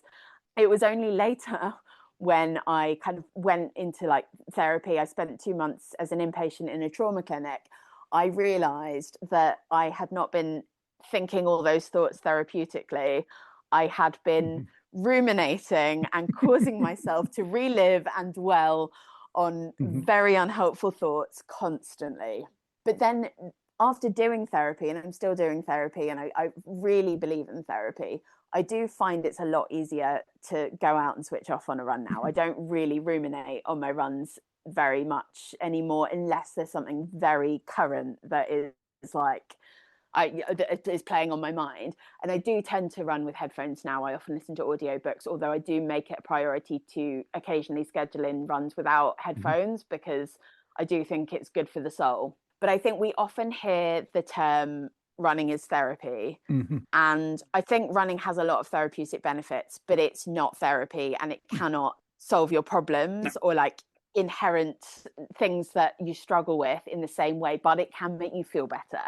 Speaker 1: It was only later when I kind of went into like therapy. I spent 2 months as an inpatient in a trauma clinic. I realized that I had not been thinking all those thoughts therapeutically. I had been
Speaker 2: Mhm.
Speaker 1: ruminating and causing myself to relive and dwell on
Speaker 2: Mhm.
Speaker 1: very unhelpful thoughts constantly. But then after doing therapy, and I'm still doing therapy, and I really believe in therapy, I do find it's a lot easier to go out and switch off on a run now. I don't really ruminate on my runs very much anymore, unless there's something very current that is like is playing on my mind. And I do tend to run with headphones now. I often listen to audiobooks, although I do make it a priority to occasionally schedule in runs without
Speaker 2: Mhm.
Speaker 1: headphones because I do think it's good for the soul. But I think we often hear the term running is therapy.
Speaker 2: Mm-hmm.
Speaker 1: And I think running has a lot of therapeutic benefits, but it's not therapy, and it cannot solve your problems or like inherent things that you struggle with in the same way, but it can make you feel better.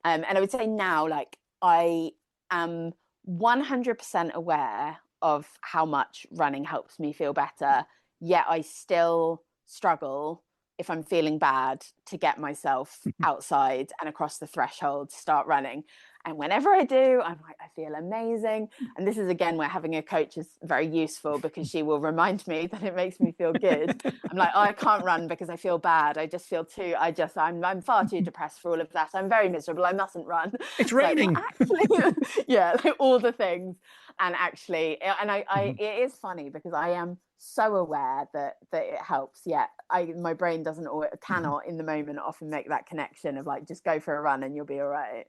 Speaker 1: And I would say now, like, I am 100% aware of how much running helps me feel better, yet I still struggle if I'm feeling bad to get myself outside and across the threshold to start running. And whenever I do, I'm like, I feel amazing. And this is again where having a coach is very useful, because she will remind me that it makes me feel good. I'm like, oh, I can't run because I feel bad. I just feel too, I'm far too depressed for all of that. I'm very miserable. I mustn't run.
Speaker 2: It's raining.
Speaker 1: Like, actually, yeah, like all the things. And actually, and it is funny because I am so aware that it helps, yet my brain doesn't, or cannot in the moment often make that connection of like, just go for a run and you'll be all right.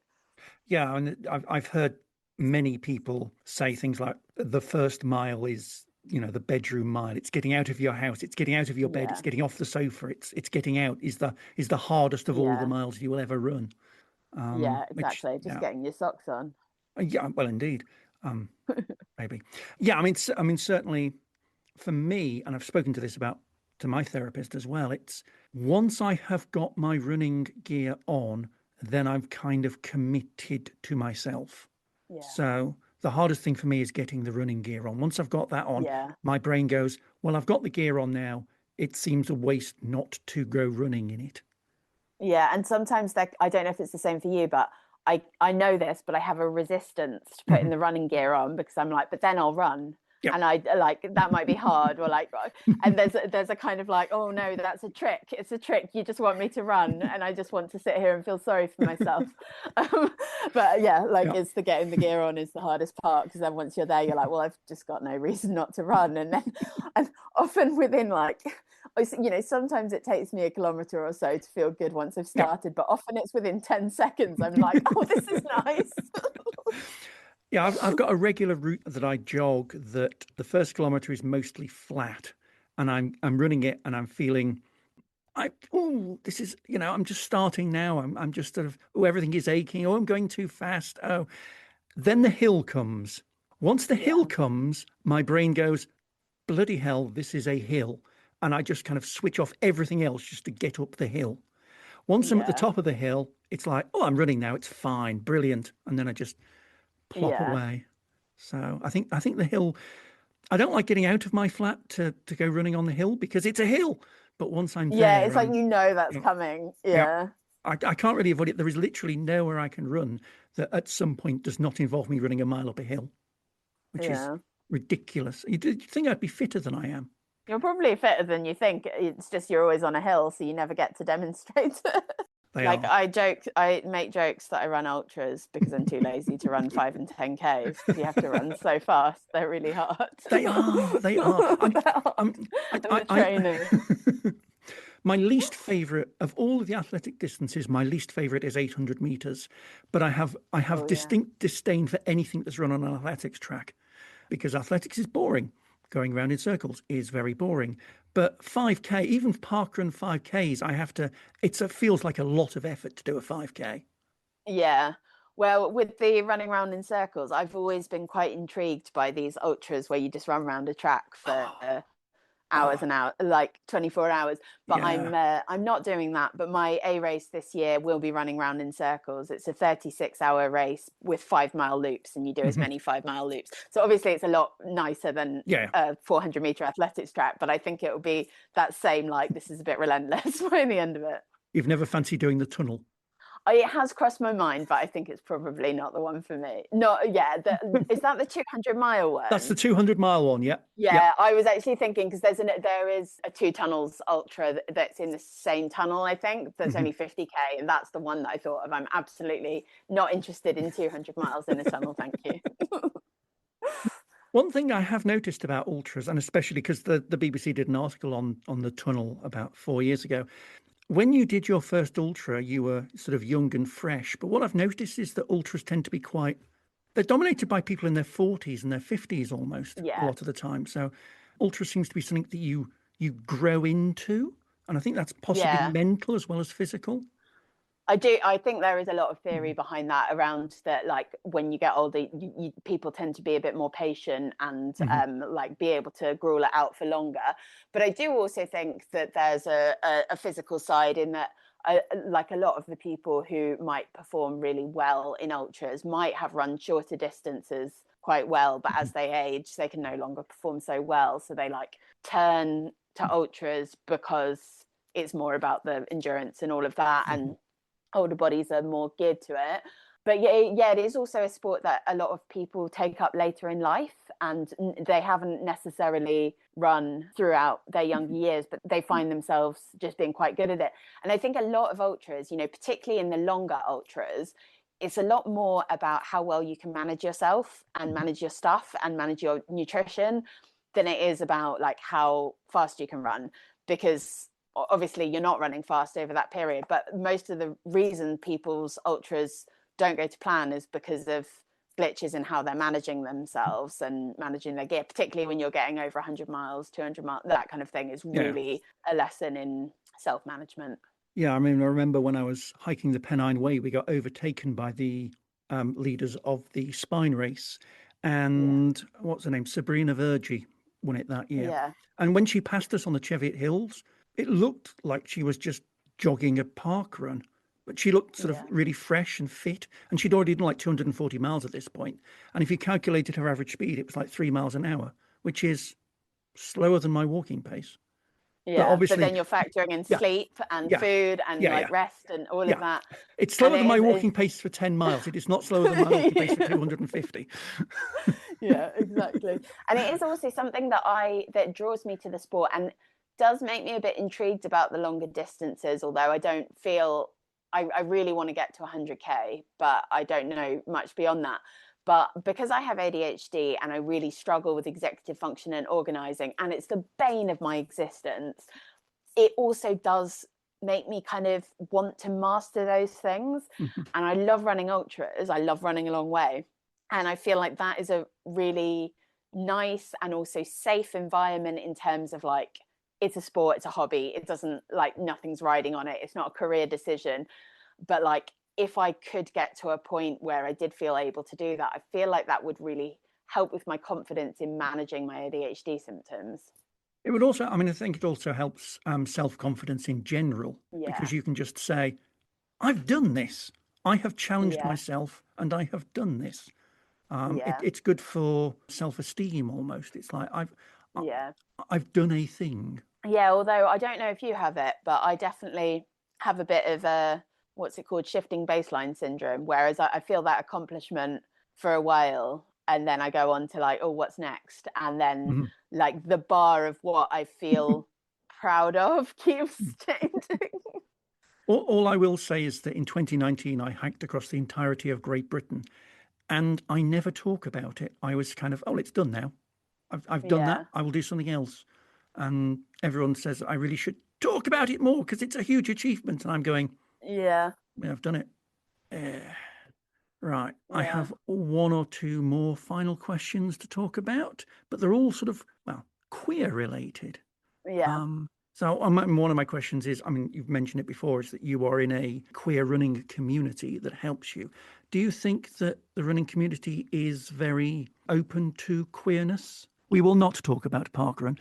Speaker 2: Yeah, and I've heard many people say things like the first mile is, the bedroom mile. It's getting out of your house. It's getting out of your bed. It's getting off the sofa. It's getting out is the hardest of all the miles you will ever run.
Speaker 1: Yeah, exactly. Just getting your socks on.
Speaker 2: Yeah, well, indeed. Maybe. Yeah, I mean, certainly for me, and I've spoken to this to my therapist as well. It's once I have got my running gear on, then I'm kind of committed to myself.
Speaker 1: Yeah.
Speaker 2: So the hardest thing for me is getting the running gear on. Once I've got that on, my brain goes, well, I've got the gear on now. It seems a waste not to go running in it.
Speaker 1: Yeah. And sometimes I don't know if it's the same for you, but I know this, but I have a resistance to putting the running gear on, because I'm like, but then I'll run. Yep. And I like, that might be hard, or like, and there's a kind of like, oh no, that's a trick. It's a trick. You just want me to run, and I just want to sit here and feel sorry for myself. But yeah, like, it's the getting the gear on is the hardest part, because then once you're there, you're like, well, I've just got no reason not to run. And then, and often within like, sometimes it takes me a kilometer or so to feel good once I've started, but often it's within 10 seconds. I'm like, oh, this is nice.
Speaker 2: Yeah, I've got a regular route that I jog that the first kilometer is mostly flat, and I'm running it and I'm feeling, this is, I'm just starting now. I'm just sort of, everything is aching. Oh, I'm going too fast. Oh, then the hill comes. Once the hill comes, my brain goes, bloody hell, this is a hill. And I just kind of switch off everything else just to get up the hill. Once I'm at the top of the hill, it's like, oh, I'm running now. It's fine. Brilliant. And then I just plop away. So I think the hill, I don't like getting out of my flat to go running on the hill, because it's a hill. But once I'm there,
Speaker 1: it's like, that's coming.
Speaker 2: I can't really avoid it. There is literally nowhere I can run that at some point does not involve me running a mile up a hill, which is ridiculous. You'd think I'd be fitter than I am.
Speaker 1: You're probably fitter than you think. It's just you're always on a hill, so you never get to demonstrate it. I make jokes that I run ultras because I'm too lazy to run 5 and 10Ks, because you have to run so fast. They're really hard.
Speaker 2: They are. I'm
Speaker 1: training.
Speaker 2: My least favorite of all of the athletic distances, my least favorite is 800 meters. But I have distinct disdain for anything that's run on an athletics track, because athletics is boring. Going around in circles is very boring. But 5K, even parkrun 5Ks, it feels like a lot of effort to do a 5K.
Speaker 1: Yeah. Well, with the running around in circles, I've always been quite intrigued by these ultras where you just run around a track for hours and hours, like 24 hours. But I'm not doing that. But my A race this year will be running around in circles. It's a 36-hour race with 5-mile loops, and you do as many 5-mile loops. So obviously it's a lot nicer than a 400-meter athletics track, but I think it will be that same, like, this is a bit relentless by the end of it.
Speaker 2: You've never fancied doing the tunnel?
Speaker 1: It has crossed my mind, but I think it's probably not the one for me. No, is that the 200-mile one?
Speaker 2: That's the 200-mile one,
Speaker 1: yeah. I was actually thinking, because there is a 2 tunnels ultra that's in the same tunnel, I think, that's only 50K, and that's the one that I thought of. I'm absolutely not interested in 200 miles in a tunnel, thank you.
Speaker 2: One thing I have noticed about ultras, and especially because the BBC did an article on the tunnel about 4 years ago, when you did your first ultra, you were sort of young and fresh. But what I've noticed is that ultras tend to be they're dominated by people in their 40s and their 50s almost a lot of the time. So ultra seems to be something that you grow into. And I think that's possibly mental as well as physical.
Speaker 1: I do. I think there is a lot of theory behind that, around that, like when you get older, people tend to be a bit more patient and like be able to gruel it out for longer. But I do also think that there's a physical side, in that like a lot of the people who might perform really well in ultras might have run shorter distances quite well, but as they age, they can no longer perform so well. So they like turn to ultras because it's more about the endurance and all of that. And older bodies are more geared to it. But yeah, it is also a sport that a lot of people take up later in life, and they haven't necessarily run throughout their younger years, but they find themselves just being quite good at it. And I think a lot of ultras, particularly in the longer ultras, it's a lot more about how well you can manage yourself and manage your stuff and manage your nutrition than it is about like how fast you can run. Because obviously you're not running fast over that period, but most of the reason people's ultras don't go to plan is because of glitches in how they're managing themselves and managing their gear, particularly when you're getting over 100 miles, 200 miles. That kind of thing is really a lesson in self-management.
Speaker 2: Yeah, I mean, I remember when I was hiking the Pennine Way, we got overtaken by the leaders of the spine race, and what's her name? Sabrina Vergy won it that year.
Speaker 1: Yeah.
Speaker 2: And when she passed us on the Cheviot Hills, it looked like she was just jogging a park run, but she looked sort of really fresh and fit. And she'd already done like 240 miles at this point. And if you calculated her average speed, it was like 3 miles an hour, which is slower than my walking pace.
Speaker 1: Yeah, but then you're factoring in sleep and food and like rest and all of that.
Speaker 2: It's slower than my walking pace for 10 miles. It is not slower than my walking pace for 250.
Speaker 1: Yeah, exactly. And it is also something that draws me to the sport and does make me a bit intrigued about the longer distances, although I don't feel I really want to get to 100k, but I don't know much beyond that. But because I have ADHD and I really struggle with executive function and organizing, and it's the bane of my existence, it also does make me kind of want to master those things. And I love running ultras. I love running a long way. And I feel like that is a really nice and also safe environment in terms of like, it's a sport, it's a hobby. It doesn't like nothing's riding on it. It's not a career decision. But like, if I could get to a point where I did feel able to do that, I feel like that would really help with my confidence in managing my ADHD symptoms.
Speaker 2: It would also, I mean, I think it also helps self-confidence in general, because you can just say, I've done this. I have challenged myself and I have done this. It's good for self-esteem almost. It's like, I've done a thing.
Speaker 1: Yeah, although I don't know if you have it, but I definitely have a bit of a, what's it called, shifting baseline syndrome, whereas I feel that accomplishment for a while and then I go on to like, oh, what's next? And then like the bar of what I feel proud of keeps changing.
Speaker 2: All I will say is that in 2019 I hiked across the entirety of Great Britain and I never talk about it. I was kind of, oh, it's done now. I've done that. I will do something else. And everyone says I really should talk about it more because it's a huge achievement. And I'm going, I've done it. Right. I have one or two more final questions to talk about, but they're all sort of, well, queer related. So one of my questions is, I mean, you've mentioned it before, is that you are in a queer running community that helps you. Do you think that the running community is very open to queerness? We will not talk about parkrun.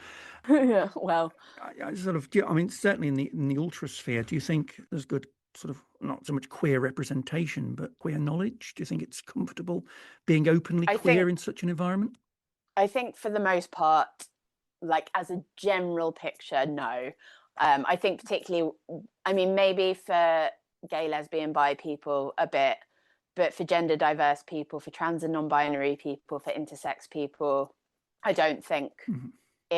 Speaker 1: Well,
Speaker 2: I mean, certainly in the ultra sphere, do you think there's good sort of, not so much queer representation, but queer knowledge? Do you think it's comfortable being openly queer in such an environment?
Speaker 1: I think for the most part, like as a general picture, no. I think particularly, I mean, maybe for gay, lesbian, bi people a bit, but for gender diverse people, for trans and non-binary people, for intersex people, I don't think.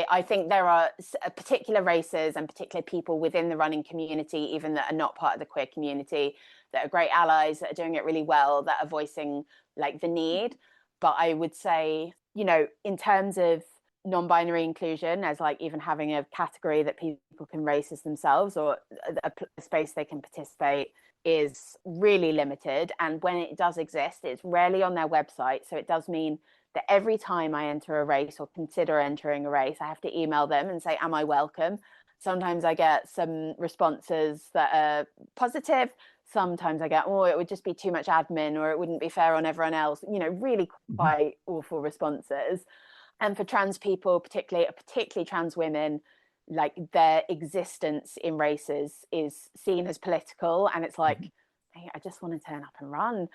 Speaker 1: I think there are particular races and particular people within the running community, even that are not part of the queer community, that are great allies, that are doing it really well, that are voicing like the need. But I would say, in terms of non-binary inclusion, as like even having a category that people can race as themselves or a space they can participate, is really limited. And when it does exist, it's rarely on their website. So it does mean that every time I enter a race or consider entering a race, I have to email them and say, am I welcome? Sometimes I get some responses that are positive. sometimes I get, oh, it would just be too much admin, or it wouldn't be fair on everyone else, really quite awful responses. And for trans people, particularly trans women, like their existence in races is seen as political, and it's like, hey, I just want to turn up and run.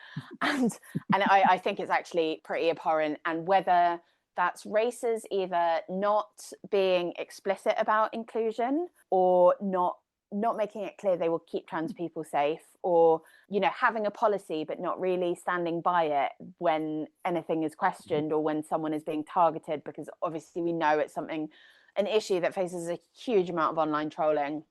Speaker 1: And I think it's actually pretty abhorrent. And whether that's races either not being explicit about inclusion, or not making it clear they will keep trans people safe, or having a policy but not really standing by it when anything is questioned, or when someone is being targeted, because obviously we know it's an issue that faces a huge amount of online trolling.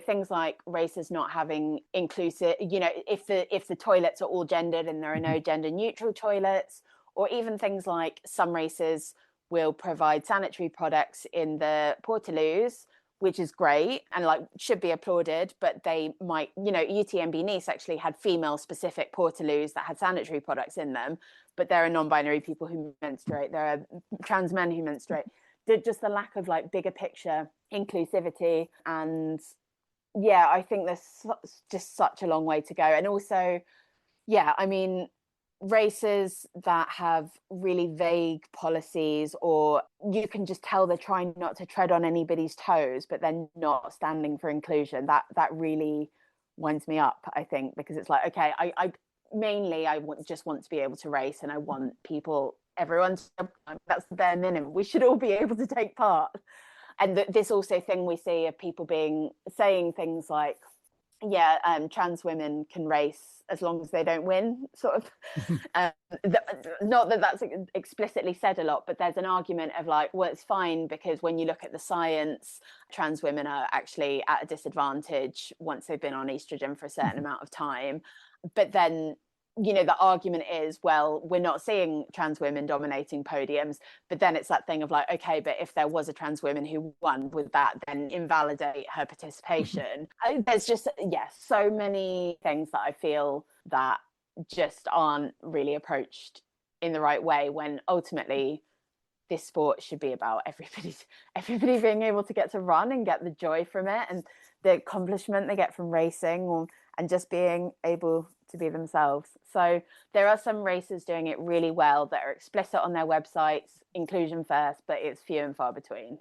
Speaker 1: Things like races not having inclusive, if the toilets are all gendered and there are no gender neutral toilets, or even things like some races will provide sanitary products in the portaloos, which is great and like should be applauded, but they might, UTMB Nice actually had female specific portaloos that had sanitary products in them, but there are non-binary people who menstruate, there are trans men who menstruate. Just the lack of like bigger picture inclusivity. And yeah, I think there's just such a long way to go. And also, yeah, I mean, races that have really vague policies, or you can just tell they're trying not to tread on anybody's toes, but they're not standing for inclusion, that really winds me up, I think, because it's like, okay, I mainly just want to be able to race, and I want everyone's, that's the bare minimum. We should all be able to take part. And this also thing we see of people saying things like, yeah, trans women can race as long as they don't win, sort of. Not that that's explicitly said a lot, but there's an argument of like, well, it's fine because when you look at the science, trans women are actually at a disadvantage once they've been on estrogen for a certain amount of time. But then, the argument is, well, we're not seeing trans women dominating podiums. But then it's that thing of like, okay, but if there was a trans woman who won, would that then invalidate her participation? There's just, so many things that I feel that just aren't really approached in the right way, when ultimately this sport should be about everybody being able to get to run and get the joy from it, and the accomplishment they get from racing, and just being able to be themselves. So there are some races doing it really well that are explicit on their websites, inclusion first, but it's few and far between.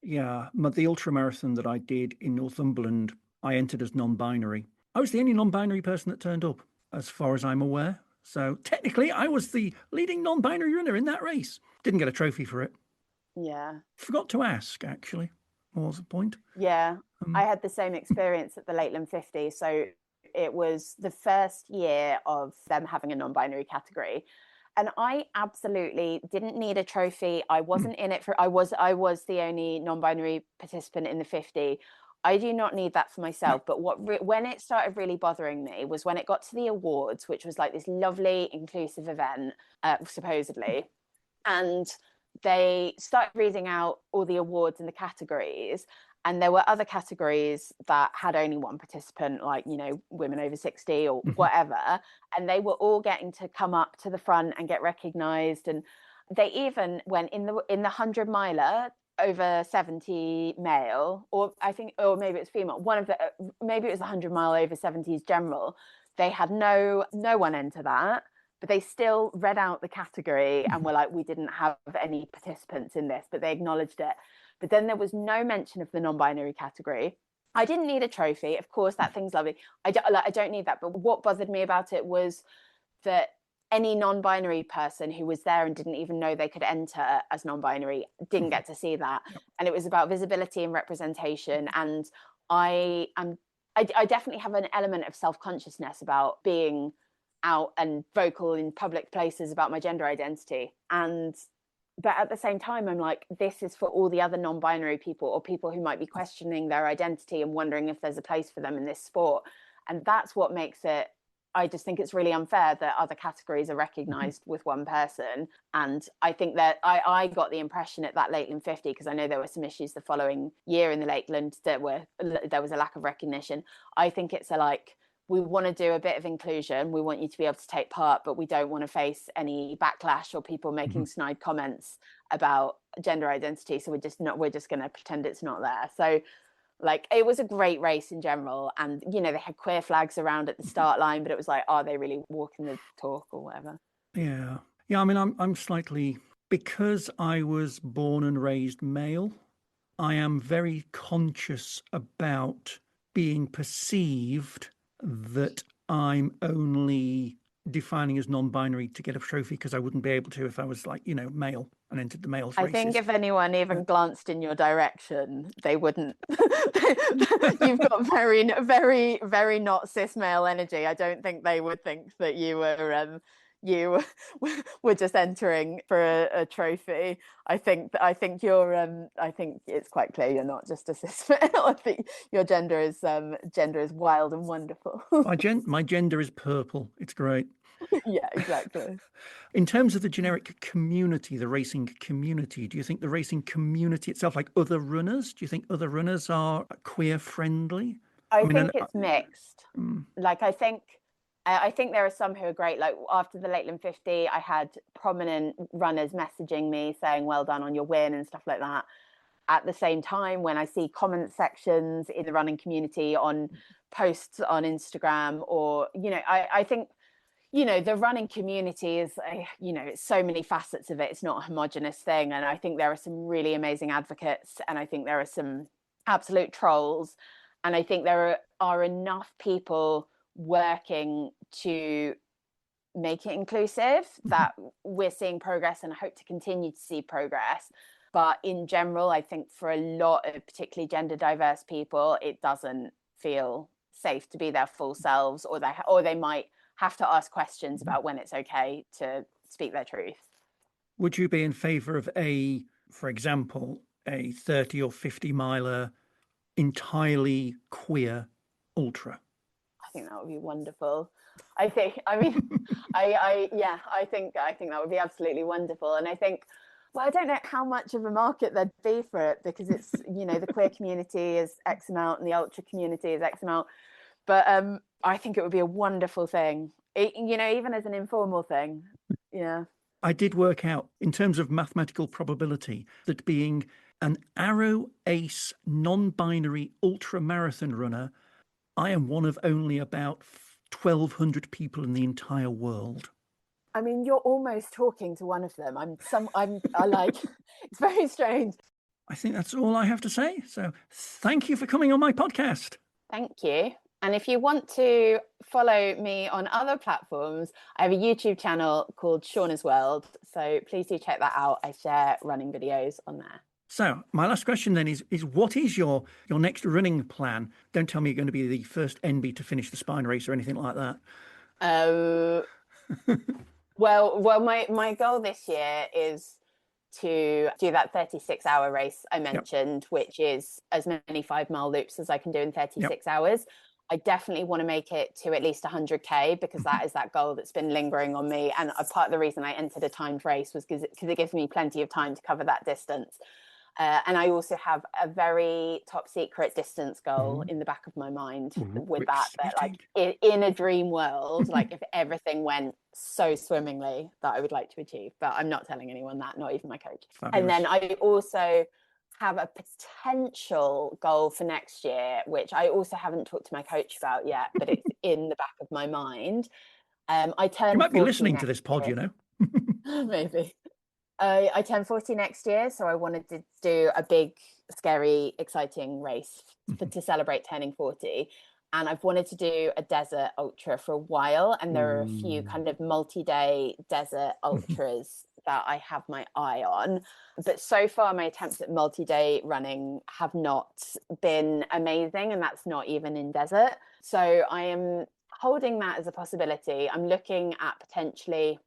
Speaker 2: Yeah, the ultramarathon that I did in Northumberland, I entered as non-binary. I was the only non-binary person that turned up, as far as I'm aware. So technically, I was the leading non-binary runner in that race. Didn't get a trophy for it.
Speaker 1: Yeah.
Speaker 2: Forgot to ask, actually. What was the point?
Speaker 1: Yeah, I had the same experience at the Lakeland 50. So it was the first year of them having a non-binary category, and I absolutely didn't need a trophy. I wasn't in it for, I was the only non-binary participant in the 50. I do not need that for myself. But when it started really bothering me was when it got to the awards, which was like this lovely inclusive event, supposedly, and they started reading out all the awards and the categories. And there were other categories that had only one participant, like, women over 60 or whatever. And they were all getting to come up to the front and get recognized. And they even went in the 100 miler over 70 male, or maybe it was female, maybe it was the 100 mile over 70s general. They had no one enter that, but they still read out the category and were like, we didn't have any participants in this, but they acknowledged it. But then there was no mention of the non-binary category. I didn't need a trophy. Of course, that thing's lovely. I don't need that. But what bothered me about it was that any non-binary person who was there and didn't even know they could enter as non-binary didn't get to see that. And it was about visibility and representation. And I definitely have an element of self-consciousness about being out and vocal in public places about my gender identity. But at the same time, I'm like, this is for all the other non-binary people, or people who might be questioning their identity and wondering if there's a place for them in this sport. And that's what makes it, I just think it's really unfair that other categories are recognized with one person. And I think that I got the impression at that Lakeland 50, because I know there were some issues the following year in the Lakeland there was a lack of recognition. I think it's we want to do a bit of inclusion. We want you to be able to take part, but we don't want to face any backlash or people making snide comments about gender identity. So we're just going to pretend it's not there. So Like, it was a great race in general, and you know, they had queer flags around at the start line, but it was like, are they really walking the talk or whatever?
Speaker 2: Yeah. Yeah, I mean, I'm slightly, because I was born and raised male, I am very conscious about being perceived that I'm only defining as non-binary to get a trophy because I wouldn't be able to if I was like, male and entered the males
Speaker 1: I think
Speaker 2: races.
Speaker 1: if anyone even glanced in your direction, they wouldn't. You've got very, very, very not cis male energy. I don't think they would think that you were just entering for a trophy. I think I think it's quite clear you're not just a cis male. I think your gender is wild and wonderful.
Speaker 2: My gender is purple. It's great.
Speaker 1: Yeah, exactly.
Speaker 2: In terms of the generic community, the racing community, do you think the racing community itself, like other runners, do you think other runners are queer friendly?
Speaker 1: I
Speaker 2: I mean,
Speaker 1: think it's mixed. Like, I think there are some who are great. Like, after the Lakeland 50, I had prominent runners messaging me saying, well done on your win and stuff like that. At the same time, when I see comment sections in the running community on posts on Instagram, or, I think, the running community is, it's so many facets of it. It's not a homogenous thing. And I think there are some really amazing advocates, and I think there are some absolute trolls. And I think there are enough people working to make it inclusive that we're seeing progress, and I hope to continue to see progress. But in general, I think for a lot of particularly gender diverse people, it doesn't feel safe to be their full selves, or they might have to ask questions about when it's okay to speak their truth.
Speaker 2: would you be in favor of for example, a 30 or 50 miler entirely queer ultra?
Speaker 1: I think that would be wonderful. I mean, I think that would be absolutely wonderful. And I think, well, I don't know how much of a market there'd be for it, because it's, the queer community is X amount and the ultra community is X amount. But I think it would be a wonderful thing, even as an informal thing. Yeah.
Speaker 2: I did work out in terms of mathematical probability that being an arrow ace non-binary ultra marathon runner, I am one of only about 1,200 people in the entire world.
Speaker 1: I mean, you're almost talking to one of them. I like, it's very strange.
Speaker 2: I think that's all I have to say. So thank you for coming on my podcast.
Speaker 1: Thank you. And if you want to follow me on other platforms, I have a YouTube channel called Seanna's World. So please do check that out. I share running videos on there.
Speaker 2: So my last question then is what is your next running plan? Don't tell me you're going to be the first NB to finish the spine race or anything like that.
Speaker 1: Well, my goal this year is to do that 36-hour race I mentioned, which is as many 5-mile loops as I can do in 36 hours. I definitely want to make it to at least 100K, because that is that goal that's been lingering on me. And a part of the reason I entered a timed race was because it gives me plenty of time to cover that distance. And I also have a very top secret distance goal in the back of my mind with that like in a dream world, like if everything went so swimmingly, that I would like to achieve. But I'm not telling anyone that, not even my coach. Fabulous. And then I also have a potential goal for next year, which I also haven't talked to my coach about yet, but it's in the back of my mind. I turned.
Speaker 2: You might be listening to this pod, year.
Speaker 1: Maybe. I turn 40 next year, so I wanted to do a big, scary, exciting race to celebrate turning 40. And I've wanted to do a desert ultra for a while, and there are a few kind of multi-day desert ultras that I have my eye on. But so far, my attempts at multi-day running have not been amazing, and that's not even in desert. So I am holding that as a possibility. I'm looking at potentially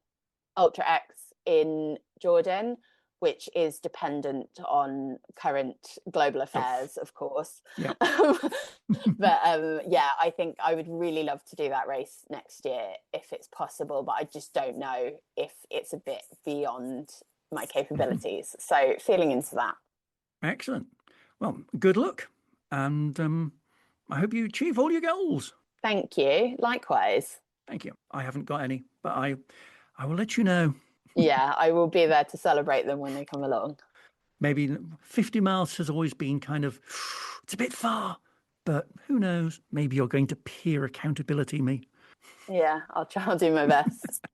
Speaker 1: Ultra X in Jordan, which is dependent on current global affairs, of course.
Speaker 2: Yeah.
Speaker 1: But I think I would really love to do that race next year if it's possible, but I just don't know if it's a bit beyond my capabilities. So feeling into that.
Speaker 2: Excellent. Well, good luck. And I hope you achieve all your goals.
Speaker 1: Thank you. Likewise.
Speaker 2: Thank you. I haven't got any, but I will let you know.
Speaker 1: Yeah, I will be there to celebrate them when they come along.
Speaker 2: Maybe 50 miles has always been kind of, it's a bit far, but who knows? Maybe you're going to peer accountability me.
Speaker 1: Yeah, I'll do my best.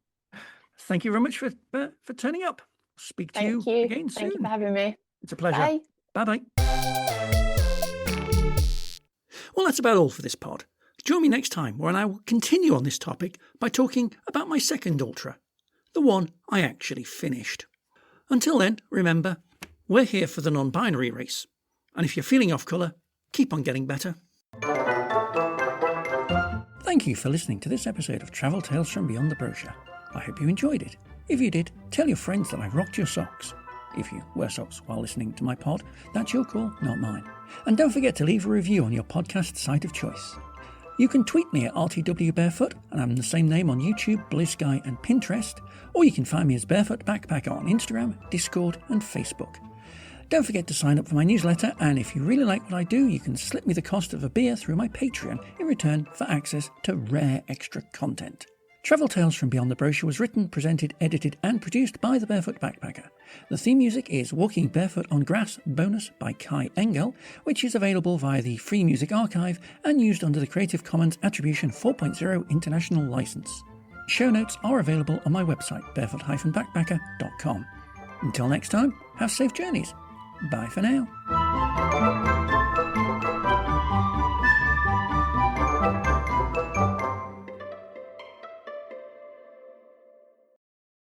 Speaker 2: Thank you very much for turning up. Speak to you again soon.
Speaker 1: Thank you for having me.
Speaker 2: It's a pleasure.
Speaker 1: Bye.
Speaker 2: Bye-bye. Well, that's about all for this pod. Join me next time when I will continue on this topic by talking about my second ultra, the one I actually finished. Until then, remember, we're here for the non-binary race. And if you're feeling off colour, keep on getting better. Thank you for listening to this episode of Travel Tales from Beyond the Brochure. I hope you enjoyed it. If you did, tell your friends that I rocked your socks. If you wear socks while listening to my pod, that's your call, not mine. And don't forget to leave a review on your podcast site of choice. You can tweet me at RTWBarefoot, and I'm the same name on YouTube, Blue Sky and Pinterest, or you can find me as Barefoot Backpacker on Instagram, Discord and Facebook. Don't forget to sign up for my newsletter, and if you really like what I do, you can slip me the cost of a beer through my Patreon in return for access to rare extra content. Travel Tales from Beyond the Brochure was written, presented, edited and produced by the Barefoot Backpacker. The theme music is Walking Barefoot on Grass Bonus by Kai Engel, which is available via the Free Music Archive and used under the Creative Commons Attribution 4.0 International License. Show notes are available on my website, barefoot-backpacker.com. Until next time, have safe journeys. Bye for now.